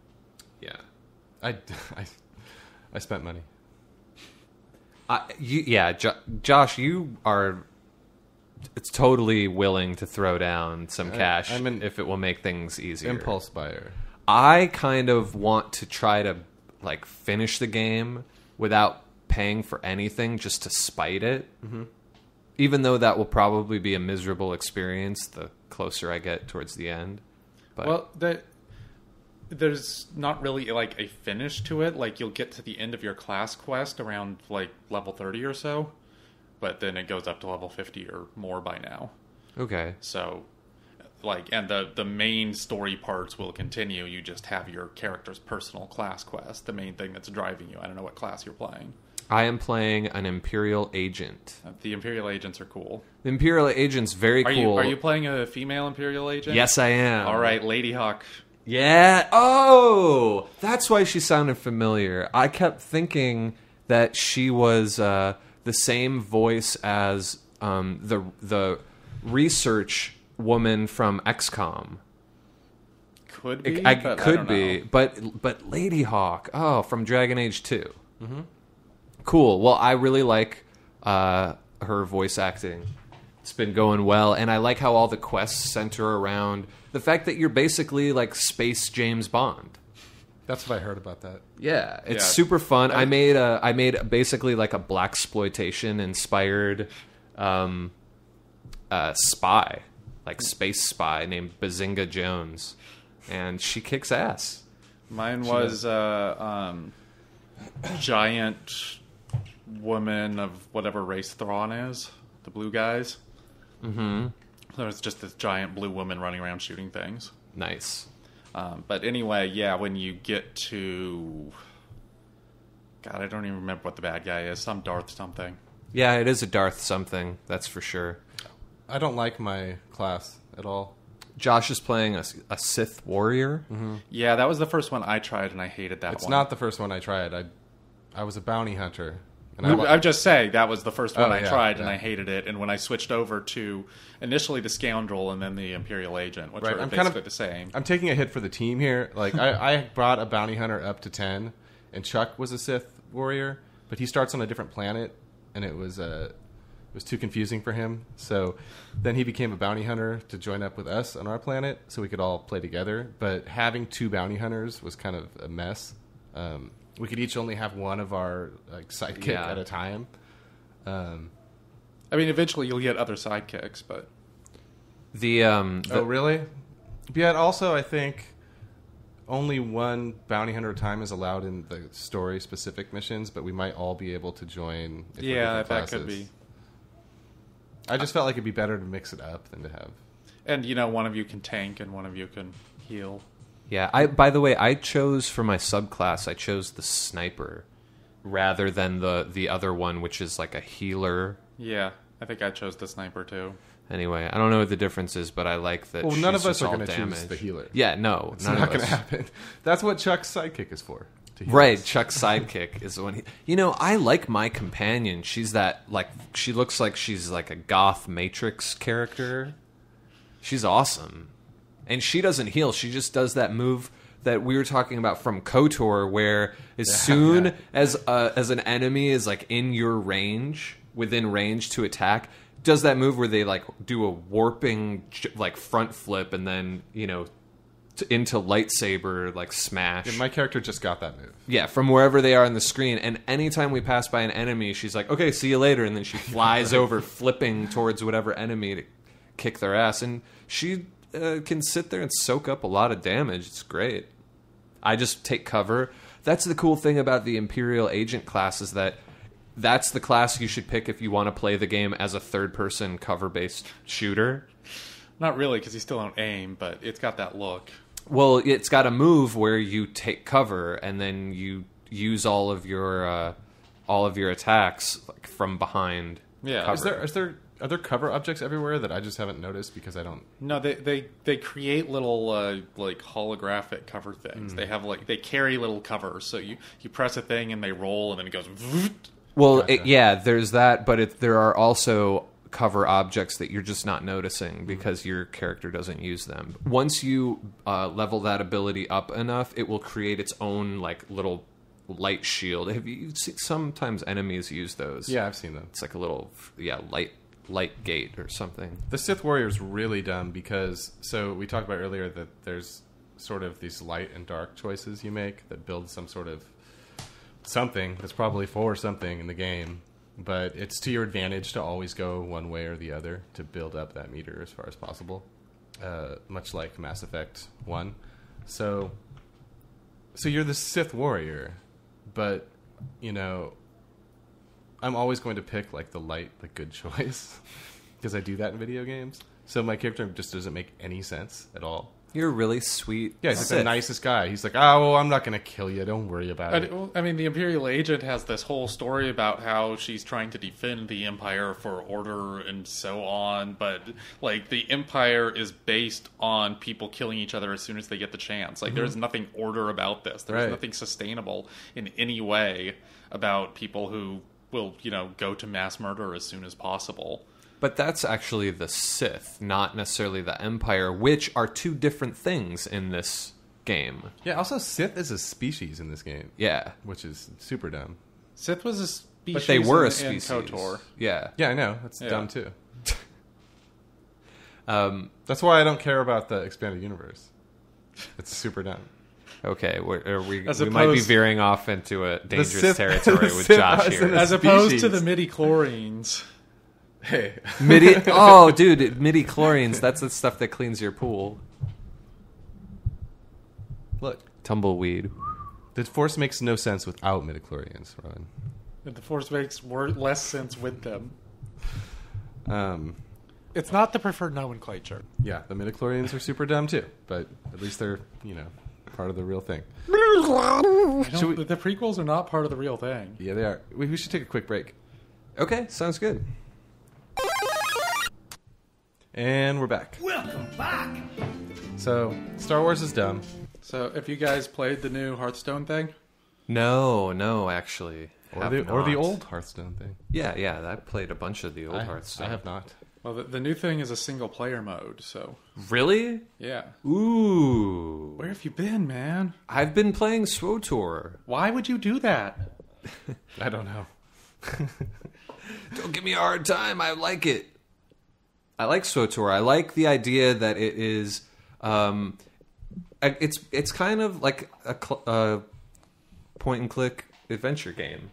Yeah, I spent money. Josh, you are. It's totally willing to throw down some cash if it will make things easier. Impulse buyer. I kind of want to try to like finish the game without paying for anything, just to spite it. Mm-hmm. Even though that will probably be a miserable experience the closer I get towards the end. But Well, there's not really like a finish to it. Like you'll get to the end of your class quest around like level 30 or so, but then it goes up to level 50 or more by now. okay. So like, and the main story parts will continue. You just have your character's personal class quest, the main thing that's driving you. I don't know what class you're playing. I am playing an Imperial Agent. The Imperial Agents are cool. The Imperial Agent's very cool. Are you playing a female Imperial Agent? Yes, I am. All right, Lady Hawk. Yeah. Oh, that's why she sounded familiar. I kept thinking that she was the same voice as the research woman from XCOM. Could be. Could be, but Lady Hawk. Oh, from Dragon Age 2. Mm-hmm. Cool. Well, I really like her voice acting. It's been going well, and I like how all the quests center around the fact that you're basically like space James Bond. That's what I heard about that. Yeah, it's Yeah. super fun. I made basically like a blaxploitation inspired spy, like space spy named Bazinga Jones, and she kicks ass. Mine was giant woman of whatever race Thrawn is, the blue guys. Mm-hmm. So it's just this giant blue woman running around shooting things. Nice. But anyway, yeah, when you get to... God, I don't even remember what the bad guy is. Some Darth something. Yeah, it is a Darth something, that's for sure. I don't like my class at all. Josh is playing a Sith warrior. Mm-hmm. Yeah, that was the first one I tried, and I hated that It's one. not the first one I tried. I was a bounty hunter. And I'm just saying, that was the first one Oh, I yeah, tried, and yeah. I hated it. And when I switched over to initially the Scoundrel and then the Imperial Agent, which Right, are I'm basically kind of- the same. I'm taking a hit for the team here. Like I brought a bounty hunter up to 10, and Chuck was a Sith warrior, but he starts on a different planet, and it was too confusing for him. So then he became a bounty hunter to join up with us on our planet, so we could all play together. But having two bounty hunters was kind of a mess. We could each only have one of our sidekick Yeah. at a time. I mean, eventually you'll get other sidekicks, but... Oh, really? Yeah, and also I think only one bounty hunter at a time is allowed in the story-specific missions, but we might all be able to join. If we're Yeah, different that could classes. be. I just felt like it'd be better to mix it up than to have. And, one of you can tank and one of you can heal. Yeah, by the way, I chose for my subclass, I chose the sniper rather than the other one, which is like a healer. Yeah, I think I chose the sniper, too. Anyway, I don't know what the difference is, but I like that. Well, none she's of us just are all going to choose damage. the healer. Yeah, no, It's none not of going to us. happen. That's what Chuck's sidekick is for. To heal Right, us. Chuck's sidekick is the one. I like my companion. She's she looks like she's like a goth Matrix character. She's awesome, and she doesn't heal. She just does that move that we were talking about from KOTOR, where as soon as an enemy is like in your range, within range to attack, does that move where they like do a warping like front flip and then into lightsaber like smash. Yeah, my character just got that move. Yeah, from wherever they are on the screen. And anytime we pass by an enemy, she's like, okay, see you later. And then she flies over, flipping towards whatever enemy to kick their ass. And she can sit there and soak up a lot of damage. It's great. I just take cover. That's the cool thing about the Imperial Agent class is that that's the class you should pick if you want to play the game as a third-person cover-based shooter. Not really, because you still don't aim, but it's got that look. Well, it's got a move where you take cover and then you use all of your attacks like from behind. Yeah. cover. Are there cover objects everywhere that I just haven't noticed because I don't? No, they create little like holographic cover things. They have they carry little covers. So you press a thing and they roll and then it goes. Well, Gotcha. there's that, but there are also cover objects that you're just not noticing because your character doesn't use them. Once you level that ability up enough, it will create its own like little light shield. Have you seen, sometimes enemies use those? Yeah, I've seen them. It's like a little light gate or something. The Sith Warrior is really dumb because, so we talked about earlier that there's sort of these light and dark choices you make that build some sort of something that's probably for something in the game, but it's to your advantage to always go one way or the other to build up that meter as far as possible, much like Mass Effect 1. So you're the Sith Warrior, but, I'm always going to pick like the good choice because I do that in video games. So my character just doesn't make any sense at all. You're a really sweet. Yeah, he's like Sith. the nicest guy. He's like, oh, well, I'm not going to kill you. Don't worry about it. I mean, the Imperial Agent has this whole story about how she's trying to defend the Empire for order and so on, but the Empire is based on people killing each other as soon as they get the chance. There's nothing order about this. There's Right. nothing sustainable in any way about people who will, go to mass murder as soon as possible. But that's actually the Sith, not necessarily the Empire, which are two different things in this game. Yeah, also Sith is a species in this game, Yeah. which is super dumb. Sith was a species But they were a in species. KOTOR. Yeah. Yeah, I know. That's Yeah. dumb too. That's why I don't care about the expanded universe. It's super dumb. Okay, we might be opposed- veering off into a dangerous Sith- territory the with Sith Josh isn't here. a As opposed to species. the midi-chlorines. Hey, Oh, dude, midi-chlorines. That's the stuff that cleans your pool. look, Tumbleweed. the Force makes no sense without midichlorians, Rowan. The Force makes less sense with them. It's not the preferred nomenclature. Yeah, the midichlorians are super dumb too, but at least they're, part of the real thing. The prequels are not part of the real thing. Yeah, they are. We should take a quick break. Okay, sounds good. And we're back. Welcome back. So, Star Wars is dumb. So, if you guys played the new Hearthstone thing, No, actually. Or Have the not. old Hearthstone thing. Yeah, I played a bunch of the old Hearthstone. I have not. well, the new thing is a single-player mode. So, Really? yeah. Ooh. Where have you been, man? I've been playing SWTOR. Why would you do that? I don't know. Don't give me a hard time. I like it. I like SWTOR. I like the idea that it is. It's kind of like a point and click adventure game.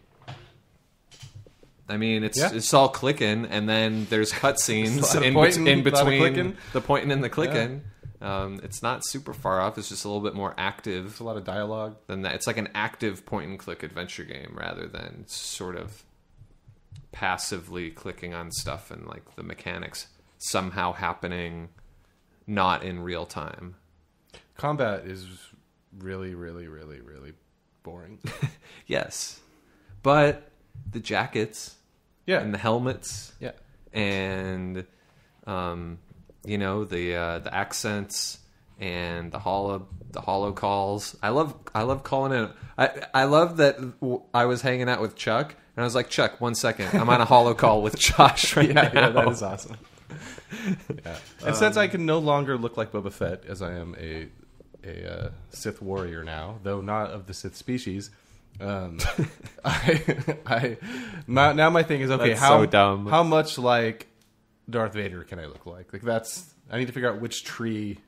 I mean, it's all clicking, and then there's cutscenes There's a lot of in pointing, in a lot of between clicking. the pointing and the clicking. It's not super far off. It's just a little bit more active There's a lot of dialogue. than that. It's like an active point and click adventure game rather than sort of passively clicking on stuff and like the mechanics somehow happening not in real time. Combat is really, really, really, really boring. Yes. But the jackets Yeah. and the helmets Yeah. and the accents and the hollow calls. I love calling it. I love that I was hanging out with Chuck and I was like, Chuck, 1 second, I'm on a hollow call with Josh right now. Yeah, that is awesome. Yeah. And since I can no longer look like Boba Fett, as I am a Sith warrior now, though not of the Sith species, now my thing is, okay, That's so dumb. how much like Darth Vader can I look like? I need to figure out which tree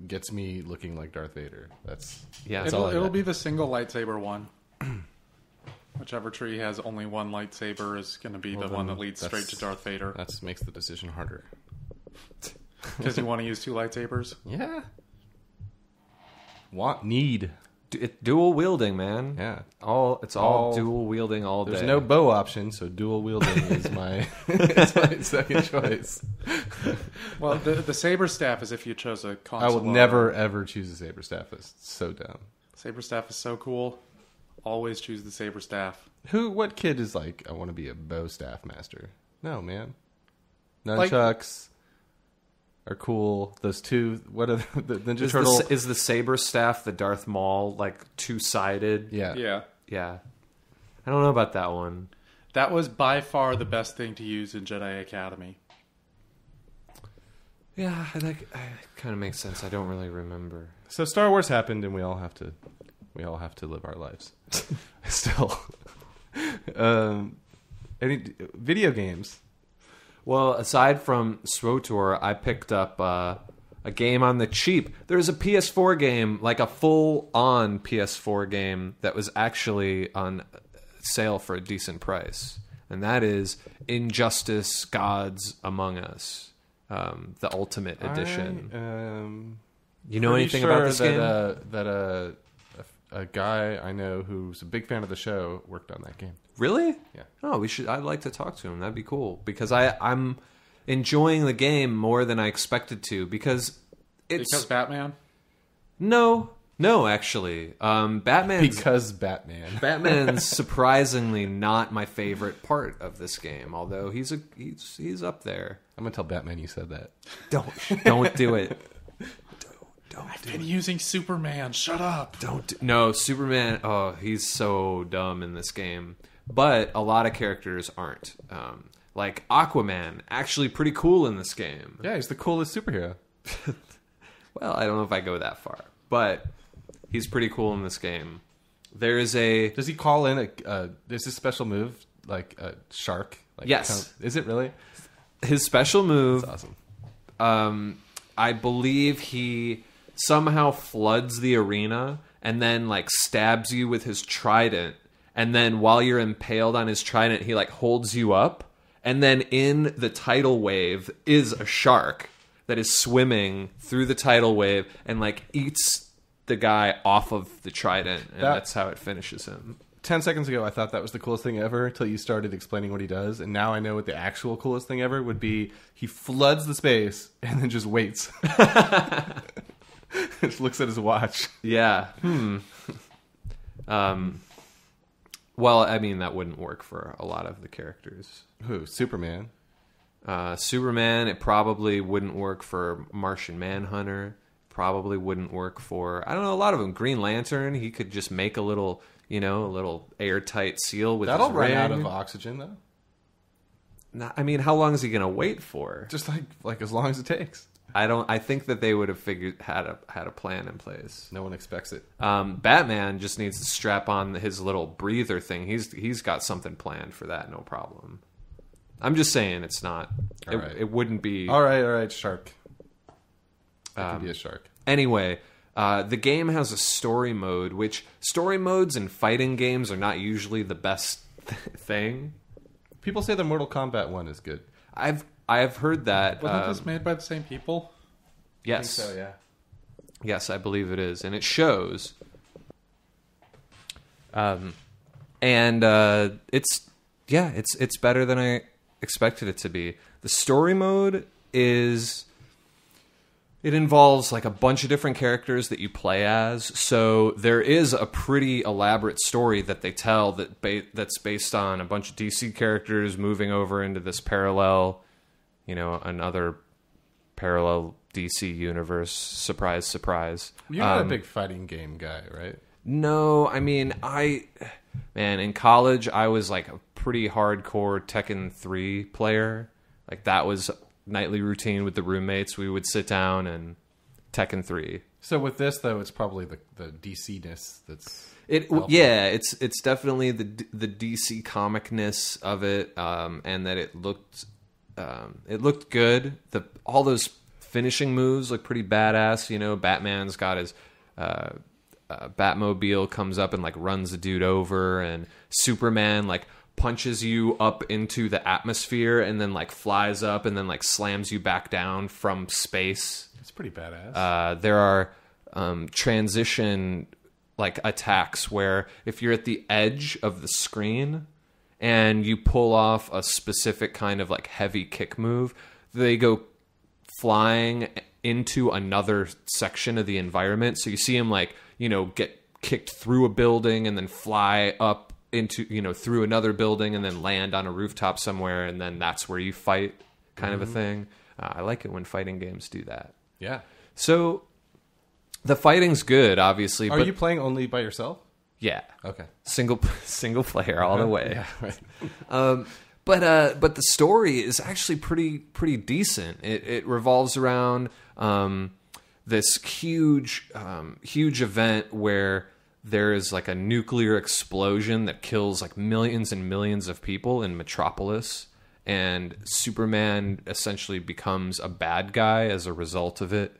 gets me looking like Darth Vader. That's all I It'll got. be the single lightsaber one. Whichever tree has only one lightsaber is going to be the one that leads straight to Darth Vader. That makes the decision harder. Because you want to use two lightsabers. Yeah. Need. Dual wielding, man. Yeah. It's all All- dual wielding all day. There's no bow option, so dual wielding is my is my second choice. Well, the saber staff is if you chose a I console. will never ever choose a saber staff. It's so dumb. Saber staff is so cool. Always choose the saber staff. What kid is like, I want to be a bow staff master? No, man. Like- Nunchucks are cool. Those two, what are the Ninja Is Turtle? is the saber staff the Darth Maul like two-sided? Yeah. Yeah. I don't know about that one. That was by far the best thing to use in Jedi Academy. Yeah, that kind of makes sense. I don't really remember. So Star Wars happened, and we all have to live our lives. Still, any video games? Well, aside from SWTOR, I picked up a game on the cheap. There's a PS4 game, like a full-on PS4 game that was actually on sale for a decent price, and that is Injustice: Gods Among Us, the Ultimate Edition. You know anything about this game? That a guy I know who's a big fan of the show worked on that game. Really? Yeah. Oh, I'd like to talk to him. That'd be cool because I'm enjoying the game more than I expected to because Because Batman? No, actually, Because Batman. Batman's surprisingly not my favorite part of this game. Although he's up there. I'm gonna tell Batman you said that. Don't do it. I've been using Superman. Shut up. No, Superman. Oh, he's so dumb in this game. But a lot of characters aren't. Like Aquaman, actually pretty cool in this game. Yeah, he's the coolest superhero. Well, I don't know if I go that far, but he's pretty cool in this game. Does he call in there's a special move like a shark? Like, Yes. is it really? His special move That's awesome. I believe he somehow floods the arena and then like stabs you with his trident, and then while you're impaled on his trident, he like holds you up, and then in the tidal wave is a shark that is swimming through the tidal wave and like eats the guy off of the trident, and that's how it finishes him. 10 seconds ago, I thought that was the coolest thing ever until you started explaining what he does. And now I know what the actual coolest thing ever would be. He floods the space and then just waits. Just looks at his watch. Yeah. Well, I mean, that wouldn't work for a lot of the characters. Who? Superman? Superman, it probably wouldn't work for Martian Manhunter. Probably wouldn't work for, I don't know, a lot of them. Green Lantern, he could just make a little airtight seal with That'll his run ring. out of oxygen, though. I mean, how long is he going to wait for? Just like as long as it takes. I think that they would have had a plan in place. No one expects it. Batman just needs to strap on his little breather thing. He's got something planned for that, no problem. I'm just saying it's not. It wouldn't be. All right, shark. It could be a shark. Anyway, the game has a story mode, which story modes in fighting games are not usually the best thing. People say the Mortal Kombat one is good. I've heard that. Wasn't this made by the same people? Yes. I think so, yeah. Yes, I believe it is, and it shows. It's better than I expected it to be. The story mode it involves like a bunch of different characters that you play as. So there is a pretty elaborate story that they tell that's based on a bunch of DC characters moving over into this parallel, another parallel DC universe. Surprise, surprise. You're not a big fighting game guy, right? No, I mean, in college, I was like a pretty hardcore Tekken 3 player. Like that was nightly routine with the roommates. We would sit down and Tekken 3. So with this, though, it's probably the DC-ness that's... It's definitely the DC comicness of it, and that it looked good. All those finishing moves look pretty badass. Batman's got his Batmobile comes up and like runs the dude over, and Superman like punches you up into the atmosphere and then like flies up and then like slams you back down from space. It's pretty badass. There are transition like attacks where if you're at the edge of the screen and you pull off a specific kind of like heavy kick move, they go flying into another section of the environment. So you see him like, get kicked through a building and then fly up into through another building and then land on a rooftop somewhere, and then that's where you fight, kind of a thing. I like it when fighting games do that. Yeah. So the fighting's good, obviously. Are but you playing only by yourself? Yeah. Okay. Single player all the way. Yeah, right. But the story is actually pretty decent. It revolves around this huge event where there is like a nuclear explosion that kills like millions and millions of people in Metropolis, and Superman essentially becomes a bad guy as a result of it,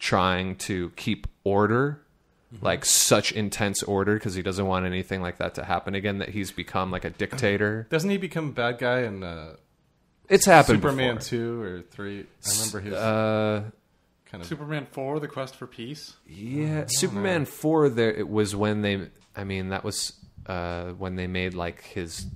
trying to keep order, like such intense order, because he doesn't want anything like that to happen again, that he's become like a dictator. Doesn't he become a bad guy in It's happened Superman before. 2 or 3? I remember his... kind of... Superman 4, The Quest for Peace? Yeah, Superman 4, it was when they... I mean, that was when they made like his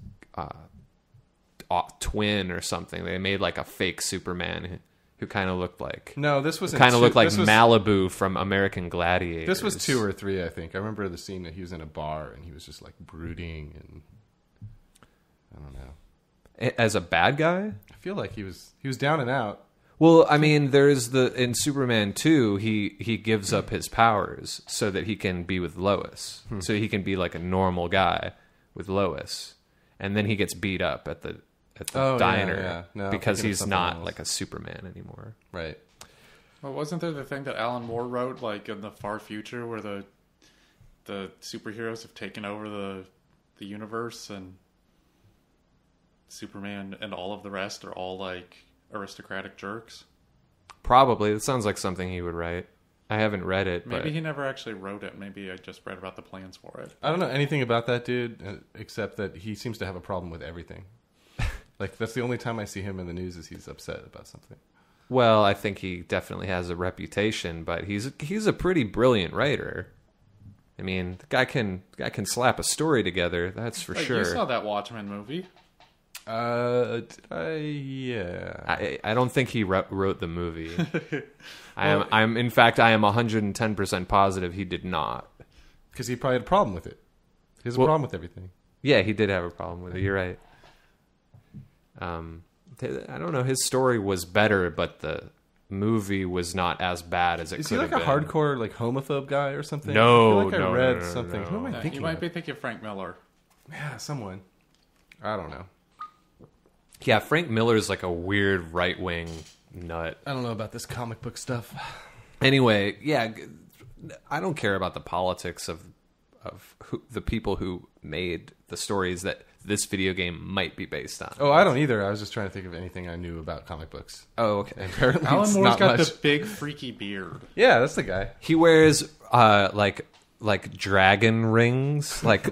twin or something. They made like a fake Superman who kind of looked like... No, this was... kind of looked like Malibu from American Gladiators. This was 2 or 3, I think. I remember the scene that he was in a bar and he was just like brooding and... I don't know. As a bad guy? I feel like he was down and out. Well, I mean, there's in Superman 2, he gives up his powers so that he can be with Lois. So he can be like a normal guy with Lois. And then he gets beat up at the diner yeah. No, because he's not else. like a Superman anymore. Right. Well, wasn't there the thing that Alan Moore wrote, like in the far future, where the superheroes have taken over the universe, and Superman and all of the rest are all like aristocratic jerks? Probably. It sounds like something he would write. I haven't read it. Maybe but... he never actually wrote it. Maybe I just read about the plans for it. I don't know anything about that dude, except that he seems to have a problem with everything. Like, that's the only time I see him in the news is he's upset about something. Well, I think he definitely has a reputation, but he's a pretty brilliant writer. I mean, the guy can slap a story together. That's for sure. You saw that Watchmen movie? Yeah. I don't think he wrote the movie. I'm in fact I am 110% positive he did not. Because he probably had a problem with it. He has a problem with everything. Yeah, he did have a problem with it. You're right. I don't know. His story was better, but the movie was not as bad as it could have been. Is he like a hardcore like homophobe guy or something? No, I feel like I read something. No. Who am I thinking? You might of? be thinking of Frank Miller. Yeah, someone. I don't know. Yeah, Frank Miller's like a weird right-wing nut. I don't know about this comic book stuff. Anyway, yeah, I don't care about the politics of the people who made the stories that this video game might be based on. Oh, I don't either. I was just trying to think of anything I knew about comic books. Oh, okay. And apparently Alan it's Moore's not got much. the big freaky beard. Yeah, that's the guy. He wears like dragon rings, like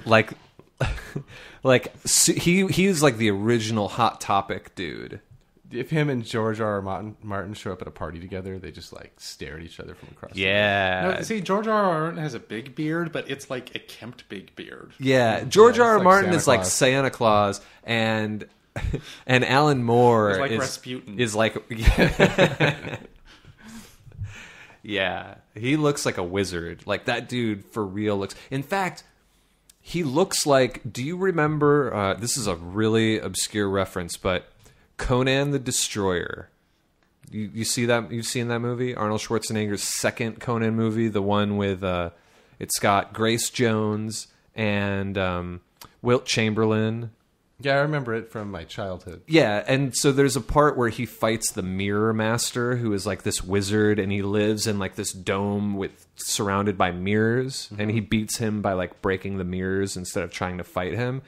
he's like the original Hot Topic dude. If him and George R.R. Martin show up at a party together, they just like stare at each other from across. Yeah. No, see, George R.R. Martin has a big beard, but it's like a kempt big beard. Yeah, George R.R. like Martin Santa is like Claus. Santa Claus, and Alan Moore He's like Rasputin. is like yeah, he looks like a wizard. Like that dude for real looks. In fact, he looks like. Do you remember? This is a really obscure reference, but Conan the Destroyer. You see that? You've seen that movie? Arnold Schwarzenegger's second Conan movie, the one with it's got Grace Jones and Wilt Chamberlain. Yeah, I remember it from my childhood. Yeah, and so there's a part where he fights the Mirror Master, who is like this wizard, and he lives in like this dome surrounded by mirrors, and he beats him by like breaking the mirrors instead of trying to fight him.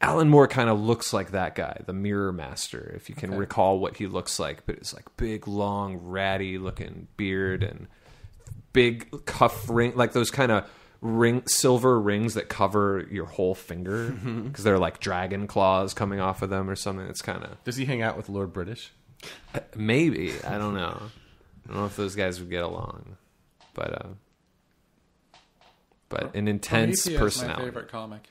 Alan Moore kind of looks like that guy, the Mirror Master, if you can recall what he looks like. But it's like big, long, ratty looking beard and big cuff ring, like those kind of silver rings that cover your whole finger because they're like dragon claws coming off of them or something. It's kind of. Does he hang out with Lord British? Maybe. I don't know. I don't know if those guys would get along, but an intense Prometheus, personality. my favorite comic.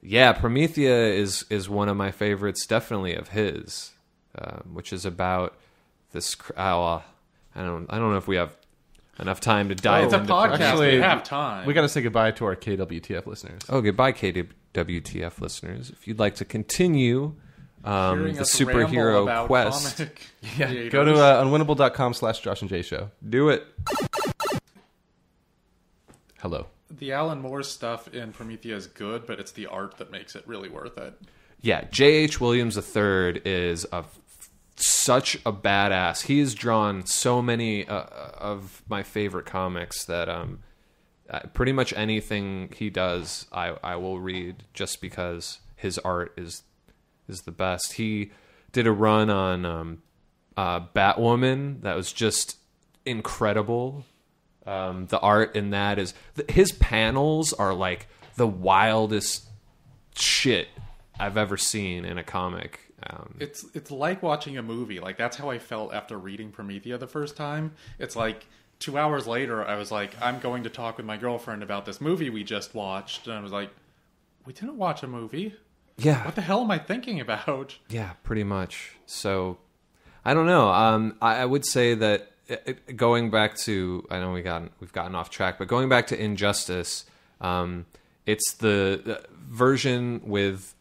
Yeah, Promethea is one of my favorites, definitely of his, which is about this. I don't know if we have enough time to dive It's a into. podcast. Actually, we have time. We got to say goodbye to our KWTF listeners. Oh, goodbye, KWTF listeners. If you'd like to continue Hearing the us ramble superhero about quest, comic Yeah, creators. go to unwinnable.com/Josh and Jay Show. do it. Hello. The Alan Moore stuff in Promethea is good, but it's the art that makes it really worth it. Yeah, J.H. Williams III is such a badass. He's drawn so many of my favorite comics that pretty much anything he does, I will read just because his art is the best. He did a run on Batwoman that was just incredible. The art in that is his panels are like the wildest shit I've ever seen in a comic. It's like watching a movie. Like that's how I felt after reading Promethea the first time. It's like 2 hours later, I was like, I'm going to talk with my girlfriend about this movie we just watched, and I was like, we didn't watch a movie. Yeah, What the hell am I thinking about? yeah, pretty much. So I don't know. I would say that going back to, I know we've gotten off track, but going back to Injustice, it's the version with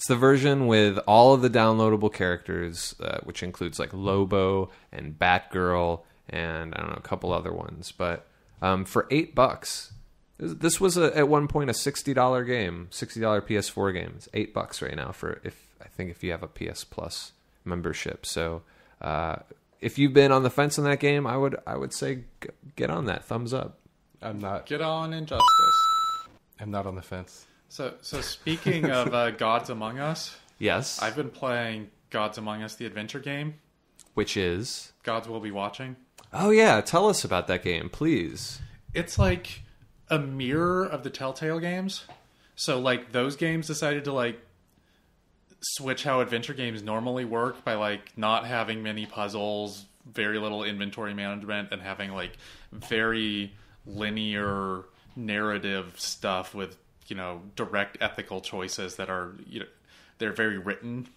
it's the version with all of the downloadable characters, which includes like Lobo and Batgirl and I don't know, a couple other ones. But for $8, this was at one point a $60 game, $60 PS4 game. It's $8 right now if you have a PS Plus membership. So if you've been on the fence on that game, I would say get on that. Thumbs up. I'm not. Get on Injustice. I'm not on the fence. So speaking of Gods Among Us, Yes. I've been playing Gods Among Us, the adventure game. Which is? Gods Will Be Watching. Oh, yeah. Tell us about that game, please. It's like a mirror of the Telltale games. So, like, those games decided to, like, switch how adventure games normally work by, like, not having many puzzles, very little inventory management, and having, like, very linear narrative stuff with, you know, direct ethical choices that are, you know, they're very written.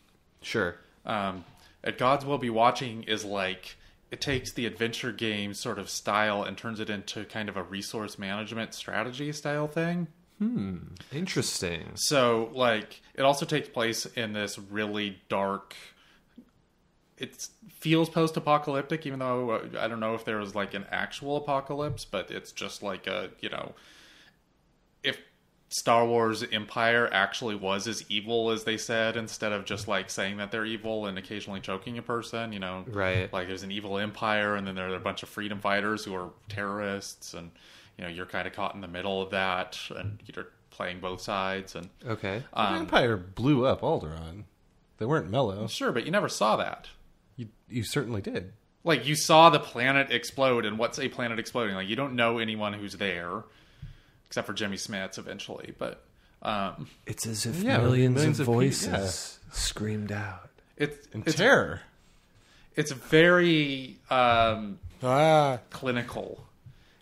Sure. At Gods Will Be Watching is like, it takes the adventure game sort of style and turns it into kind of a resource management strategy style thing. Interesting. So, like, it also takes place in this really dark... It feels post-apocalyptic, even though I don't know if there was, like, an actual apocalypse, but it's just like a, you know... If Star Wars Empire actually was as evil as they said, instead of just, like, saying that they're evil and occasionally choking a person, you know? Right. Like, there's an evil empire, and then there are a bunch of freedom fighters who are terrorists, and... You know, you're kind of caught in the middle of that, and you're playing both sides. And Okay. The Empire blew up Alderaan. They weren't mellow. sure, but you never saw that. You certainly did. Like, you saw the planet explode, and what's a planet exploding? Like, you don't know anyone who's there, except for Jimmy Smits eventually. But It's as if Yeah, millions of voices voices screamed out. it's Terror. It's very clinical.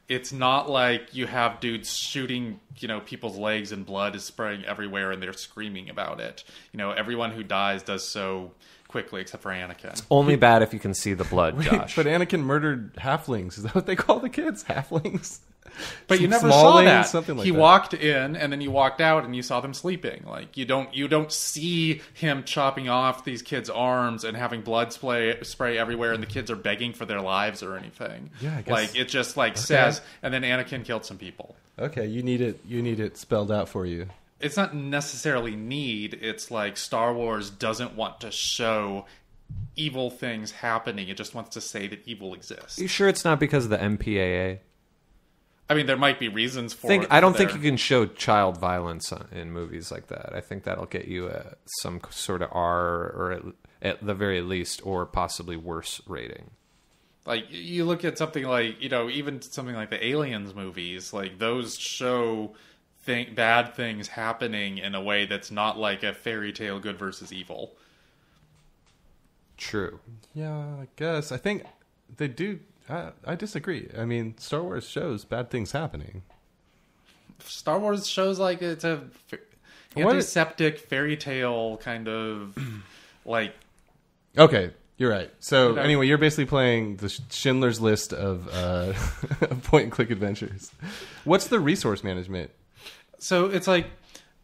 It's not like you have dudes shooting, you know, people's legs and blood is spraying everywhere and they're screaming about it. You know, everyone who dies does so quickly except for Anakin. Only bad if you can see the blood, Josh. But Anakin murdered halflings. Is that what they call the kids? Halflings? But you never Small saw lanes, that. something like he that. walked in and then you walked out and you saw them sleeping. Like you don't see him chopping off these kids' arms and having blood spray everywhere and the kids are begging for their lives or anything. Yeah, I guess. Like it just like says and then Anakin killed some people. Okay, you need it spelled out for you. It's not necessarily need, it's like Star Wars doesn't want to show evil things happening. It just wants to say that evil exists. You sure it's not because of the MPAA? I mean, there might be reasons for it. I don't think you can show child violence in movies like that. I think that'll get you some sort of R or at the very least, or possibly worse rating. Like, you look at something like, you know, even something like the Aliens movies, like, those show bad things happening in a way that's not like a fairy tale good versus evil. True. Yeah, I guess. I think they do. I disagree. I mean, Star Wars shows bad things happening. Star Wars shows like it's a antiseptic fairy tale kind of like. Okay, you're right. So You know. anyway, you're basically playing the Schindler's List of point-and-click adventures. What's the resource management? So it's like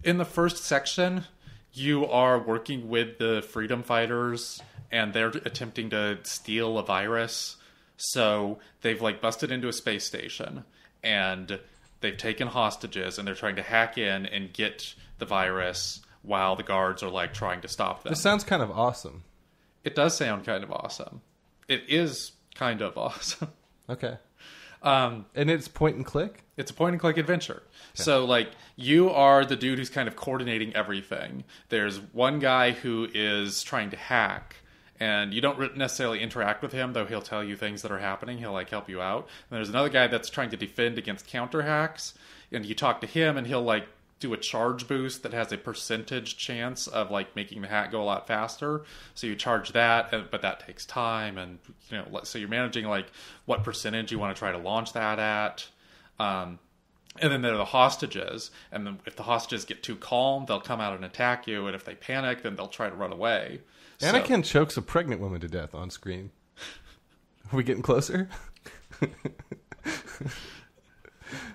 in the first section, you are working with the freedom fighters, and they're attempting to steal a virus. So they've like busted into a space station, and they've taken hostages, and they're trying to hack in and get the virus while the guards are like trying to stop them. This sounds kind of awesome. It does sound kind of awesome. It is kind of awesome. Okay. And it's point and click? It's a point-and-click adventure. Okay. So, like, you are the dude who's kind of coordinating everything. There's one guy who is trying to hack, and you don't necessarily interact with him, though he'll tell you things that are happening. He'll, like, help you out. And there's another guy that's trying to defend against counter-hacks, and you talk to him, and he'll, like, do a charge boost that has a percentage chance of, like, making the hack go a lot faster. So you charge that, but that takes time, and, you know, so you're managing, like, what percentage you want to try to launch that at. And then there are the hostages, and then if the hostages get too calm, they'll come out and attack you, and if they panic, then they'll try to run away. Anakin chokes a pregnant woman to death on screen. Are we getting closer?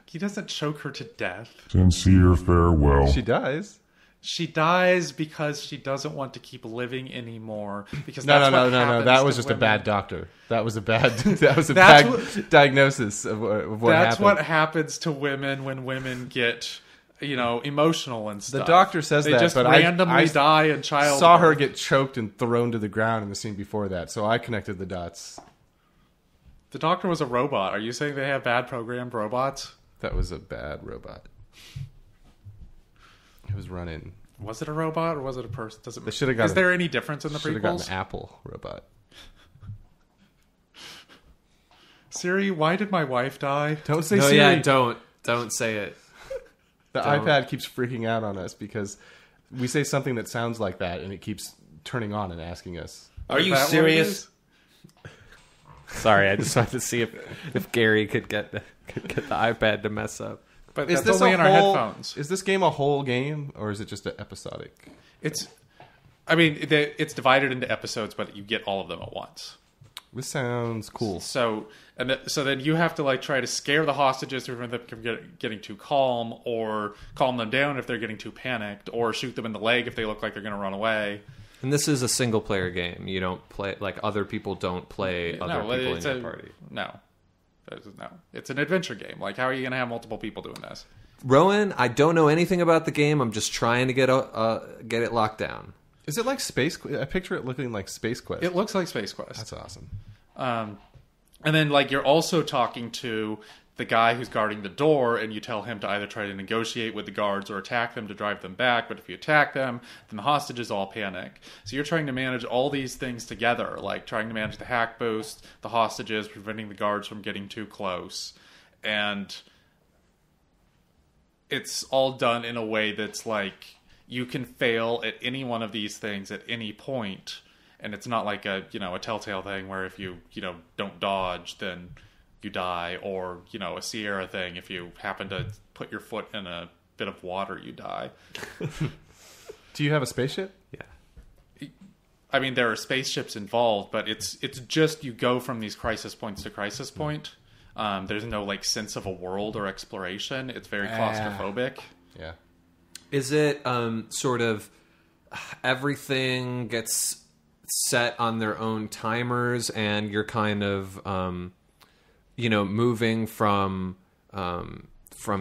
He doesn't choke her to death. Sincere farewell. She dies. She dies because she doesn't want to keep living anymore. Because No. happens That was to just a women. bad doctor. That was a bad. That was a That's bad diagnosis of what That's happened. what happens to women when women get, you know, emotional and stuff. The doctor says they that, just but randomly I die in childbirth. saw her get choked and thrown to the ground in the scene before that, so I connected the dots. The doctor was a robot. Are you saying they have bad programmed robots? That was a bad robot. It was running Was it a robot or was it a person? Does it? They should have got. Is there any difference in the Should have gotten prequels? an Apple robot. Siri, why did my wife die? Don't say No, Siri. yeah, don't say it. The Don't. iPad keeps freaking out on us because we say something that sounds like that, and it keeps turning on and asking us. Are you Is that what it serious? is? Sorry, I just wanted to see if Gary could get the iPad to mess up. But Is that's this only a in our whole? headphones. Is this game a whole game, or is it just an episodic? It's divided into episodes, but you get all of them at once. This sounds cool. So then you have to like try to scare the hostages to prevent them from getting too calm, or calm them down if they're getting too panicked, or shoot them in the leg if they look like they're going to run away. And this is a single player game. You don't play like other people don't play other people in your party. No, it's an adventure game. Like, how are you going to have multiple people doing this? Rowan, I don't know anything about the game. I'm just trying to get it locked down. Is it like Space? I picture it looking like Space Quest. It looks like Space Quest. That's awesome. And then, like, you're also talking to the guy who's guarding the door, and you tell him to either try to negotiate with the guards or attack them to drive them back. But if you attack them, then the hostages all panic. So you're trying to manage all these things together, like trying to manage the hack boost, the hostages, preventing the guards from getting too close. And it's all done in a way that's like you can fail at any one of these things at any point. And it's not like a Telltale thing where if you don't dodge, then you die, or a Sierra thing, if you happen to put your foot in a bit of water, you die. Do you have a spaceship? Yeah. I mean, there are spaceships involved, but it's just you go from these crisis points to crisis point. There's no like sense of a world or exploration. It's very claustrophobic. Yeah. Is it sort of everything gets set on their own timers, and you're kind of moving from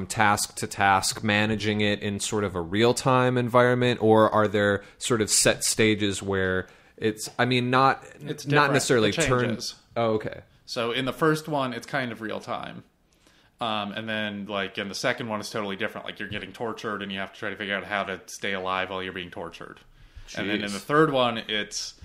task to task, managing it in sort of a real-time environment, or are there sort of set stages where it's not It's not different. necessarily It turned? changes. Oh, okay. So in the first one, it's kind of real time. And then like in the second one, it's totally different. Like you're getting tortured and you have to try to figure out how to stay alive while you're being tortured. Jeez. And then in the third one, it's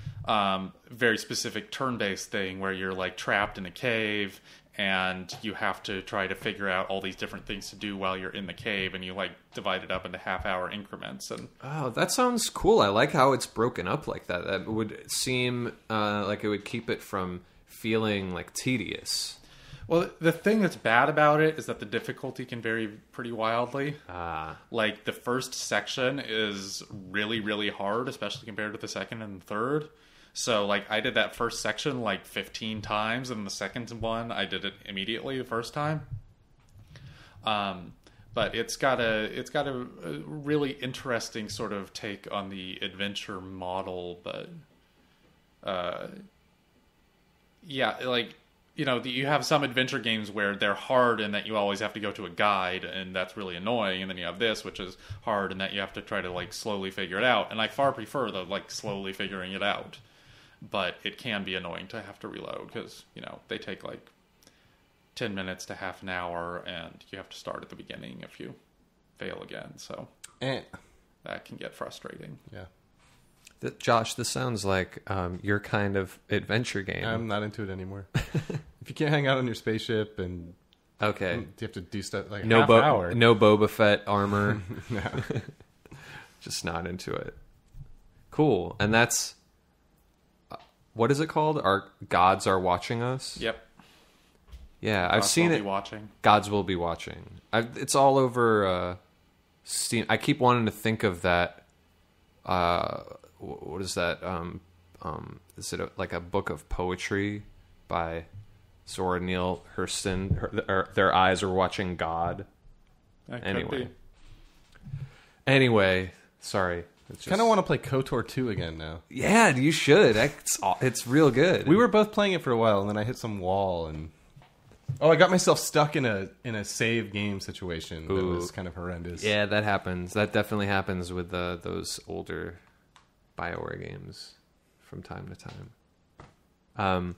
very specific turn-based thing where you're like trapped in a cave and you have to try to figure out all these different things to do while you're in the cave, and you like divide it up into half-hour increments. And Oh, that sounds cool. I like how it's broken up like that. That would seem like it would keep it from feeling like tedious. well, the thing that's bad about it is that the difficulty can vary pretty wildly. Like the first section is really, really hard, especially compared to the second and third. So like I did that first section like 15 times, and the second one I did it immediately the first time. But it's got a really interesting sort of take on the adventure model, but yeah, like you have some adventure games where they're hard and that you always have to go to a guide, and that's really annoying. And then you have this, which is hard and that you have to try to like slowly figure it out. And I far prefer the like slowly figuring it out. But it can be annoying to have to reload because, they take like 10 minutes to half an hour, and you have to start at the beginning if you fail again. So that can get frustrating. Yeah. Josh, this sounds like your kind of adventure game. I'm not into it anymore. If you can't hang out on your spaceship and Okay. you have to do stuff like No half hour. no Boba Fett armor. No. Just not into it. Cool. And that's what is it called? Our Gods Are Watching Us? Yep. Yeah, I've seen Will it. be watching. Gods Will Be Watching. It's all over Steam. I keep wanting to think of that. What is that? Is it like a book of poetry by Zora Neale Hurston? Their eyes are watching God. That could be. Anyway, sorry. Kind of want to play KOTOR 2 again now. Yeah, you should. It's real good. We were both playing it for a while, and then I hit some wall, and I got myself stuck in a save game situation that was kind of horrendous. Yeah, that happens. That definitely happens with those older BioWare games from time to time.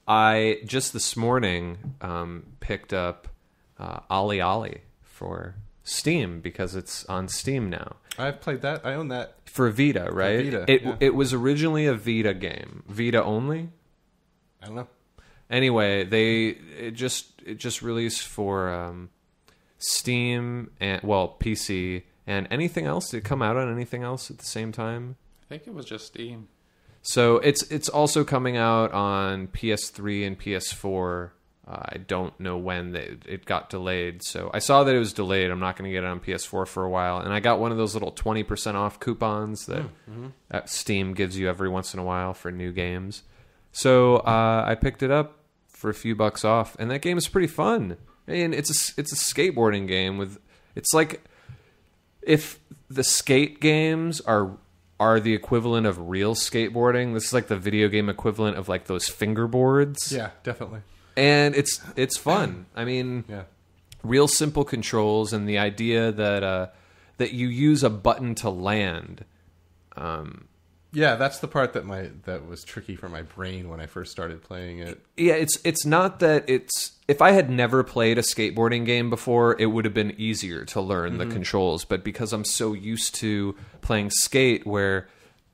I just this morning picked up OlliOlli for Steam because it's on Steam now. I've played that. I own that. For Vita, right? For Vita, yeah. It was originally a Vita game. Vita only? I don't know. Anyway, it just released for Steam and PC and anything else. Did it come out on anything else at the same time? I think it was just Steam. So it's also coming out on PS3 and PS4. I don't know when it got delayed. So I saw that it was delayed. I'm not going to get it on PS4 for a while. And I got one of those little 20% off coupons that Steam gives you every once in a while for new games. So I picked it up for a few bucks off, and that game is pretty fun. And it's a skateboarding game with. It's like if the skate games are the equivalent of real skateboarding. This is like the video game equivalent of like those fingerboards. Yeah, definitely. And it's fun. I mean, real simple controls, and the idea that you use a button to land. Yeah, that's the part that was tricky for my brain when I first started playing it. Yeah, it's not that it's. If I had never played a skateboarding game before, it would have been easier to learn the controls. But because I'm so used to playing skate, where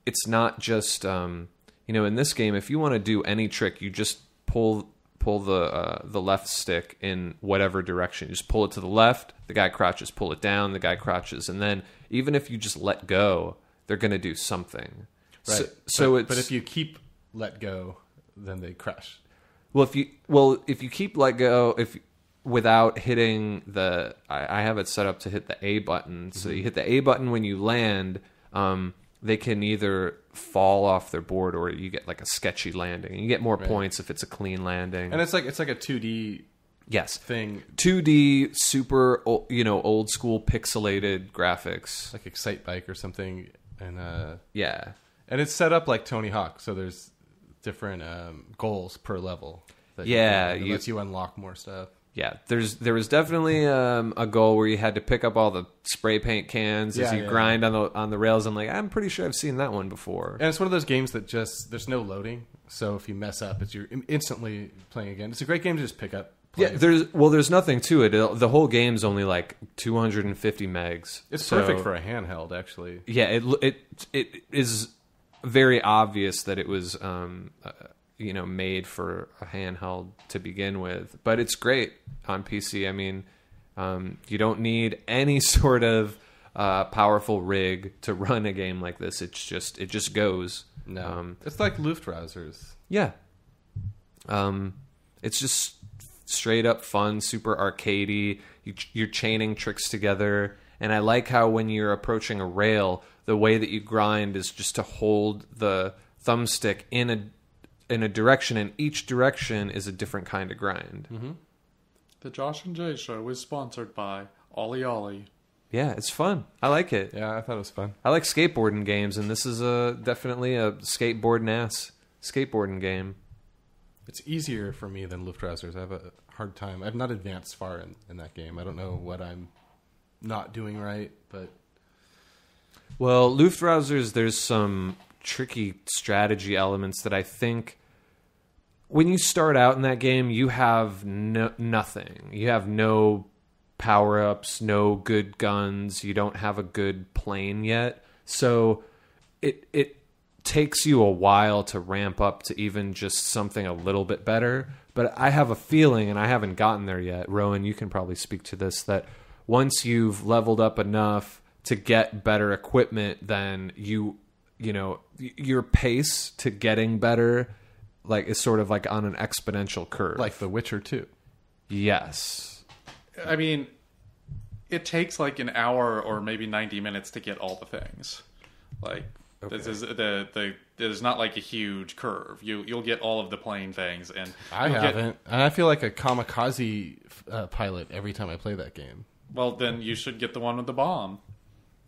it's not just in this game, if you want to do any trick, you just pull the left stick in whatever direction. You just pull it to the left. The guy crouches. Pull it down. The guy crouches. And then even if you just let go, they're going to do something. Right. But if you keep let go, then they crash. Well, if you keep let go, without hitting I have it set up to hit the A button. So you hit the A button when you land. They can either fall off their board or you get like a sketchy landing. And you get more points if it's a clean landing. And it's like a 2D thing. 2D, super old school pixelated graphics, like Excite Bike or something. And and it's set up like Tony Hawk, so there's different goals per level. That lets you unlock more stuff. Yeah, there was definitely a goal where you had to pick up all the spray paint cans as you grind on the rails. I'm pretty sure I've seen that one before. And it's one of those games that there's no loading, so if you mess up, you're instantly playing again. It's a great game to just pick up. Yeah, there's nothing to it. The whole game's only like 250 megs. It's perfect for a handheld, actually. Yeah, it is very obvious that it was made for a handheld to begin with, but it's great on PC. I mean, you don't need any sort of powerful rig to run a game like this. It just goes. No, it's like Luftrausers. Yeah, it's just straight up fun, super arcadey. You're chaining tricks together, and I like how when you're approaching a rail, the way that you grind is just to hold the thumbstick in a direction, and each direction is a different kind of grind. Mm-hmm. The Josh and Jay Show is sponsored by OlliOlli. Yeah, it's fun. I like it. Yeah, I thought it was fun. I like skateboarding games, and this is definitely a skateboarding game. It's easier for me than Luftrausers. I have a hard time. I've not advanced far in that game. I don't know what I'm not doing right, but... Well, Luftrausers, there's some tricky strategy elements that I think when you start out in that game, you have nothing. You have no power-ups, no good guns. You don't have a good plane yet. So it takes you a while to ramp up to even just something a little bit better. But I have a feeling, and I haven't gotten there yet, Rowan, you can probably speak to this, that once you've leveled up enough to get better equipment, then your pace to getting better is sort of like on an exponential curve. Like The Witcher 2. Yes. I mean, it takes like an hour or maybe 90 minutes to get all the things. Like, this is there's not like a huge curve. You'll get all of the plane things, and I haven't. And I feel like a kamikaze pilot every time I play that game. Well, then you should get the one with the bomb.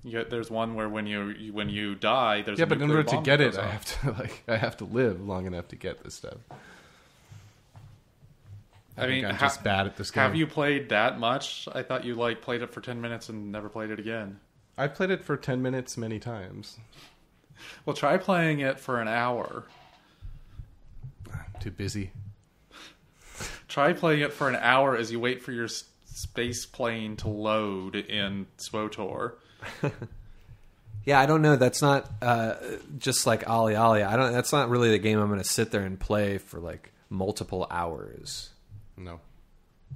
There's one where when you die, there's but in order to get it, I have to live long enough to get this stuff. I mean, I'm just bad at this game. Have you played that much? I thought you played it for 10 minutes and never played it again. I played it for 10 minutes many times. Well, try playing it for an hour. I'm too busy. Try playing it for an hour as you wait for your space plane to load in SWTOR. Yeah, I don't know. That's not just like OlliOlli. That's not really the game I'm going to sit there and play for like multiple hours. No.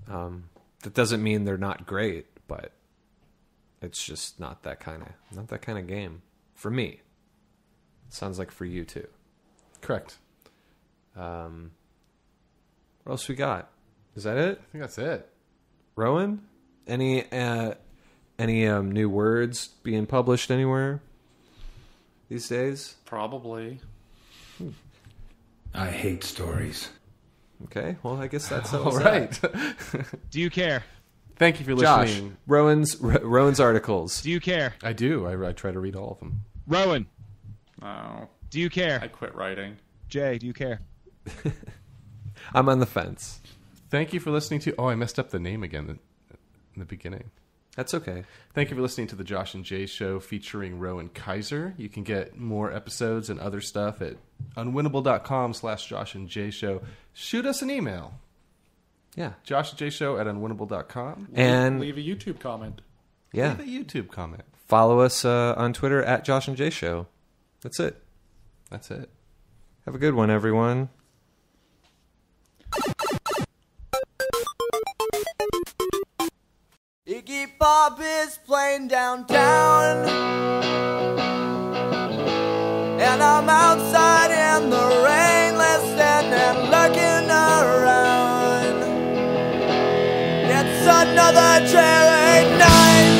That doesn't mean they're not great, but it's just not that kind of game for me. Sounds like for you too. Correct. What else we got? Is that it? I think that's it. Rowan? Any new words being published anywhere these days? Probably. I hate stories. Okay, well, I guess that's All right. Do you care? Thank you for Josh, listening. Rowan's articles. Do you care? I do. I try to read all of them. Rowan, No. do you care? I quit writing. Jay, do you care? I'm on the fence. Thank you for listening to... Oh, I messed up the name again in the beginning. That's okay. Thank you for listening to the Josh and Jay Show featuring Rowan Kaiser. You can get more episodes and other stuff at unwinnable.com/Josh and Jay Show. Shoot us an email. Yeah. joshjshow@unwinnable.com. And leave a YouTube comment. yeah, Leave a YouTube comment. follow us on Twitter at Josh and Jay Show. That's it. That's it. Have a good one, everyone. Iggy Pop is playing downtown, and I'm outside in the rain, listening and looking around. It's another cherry night.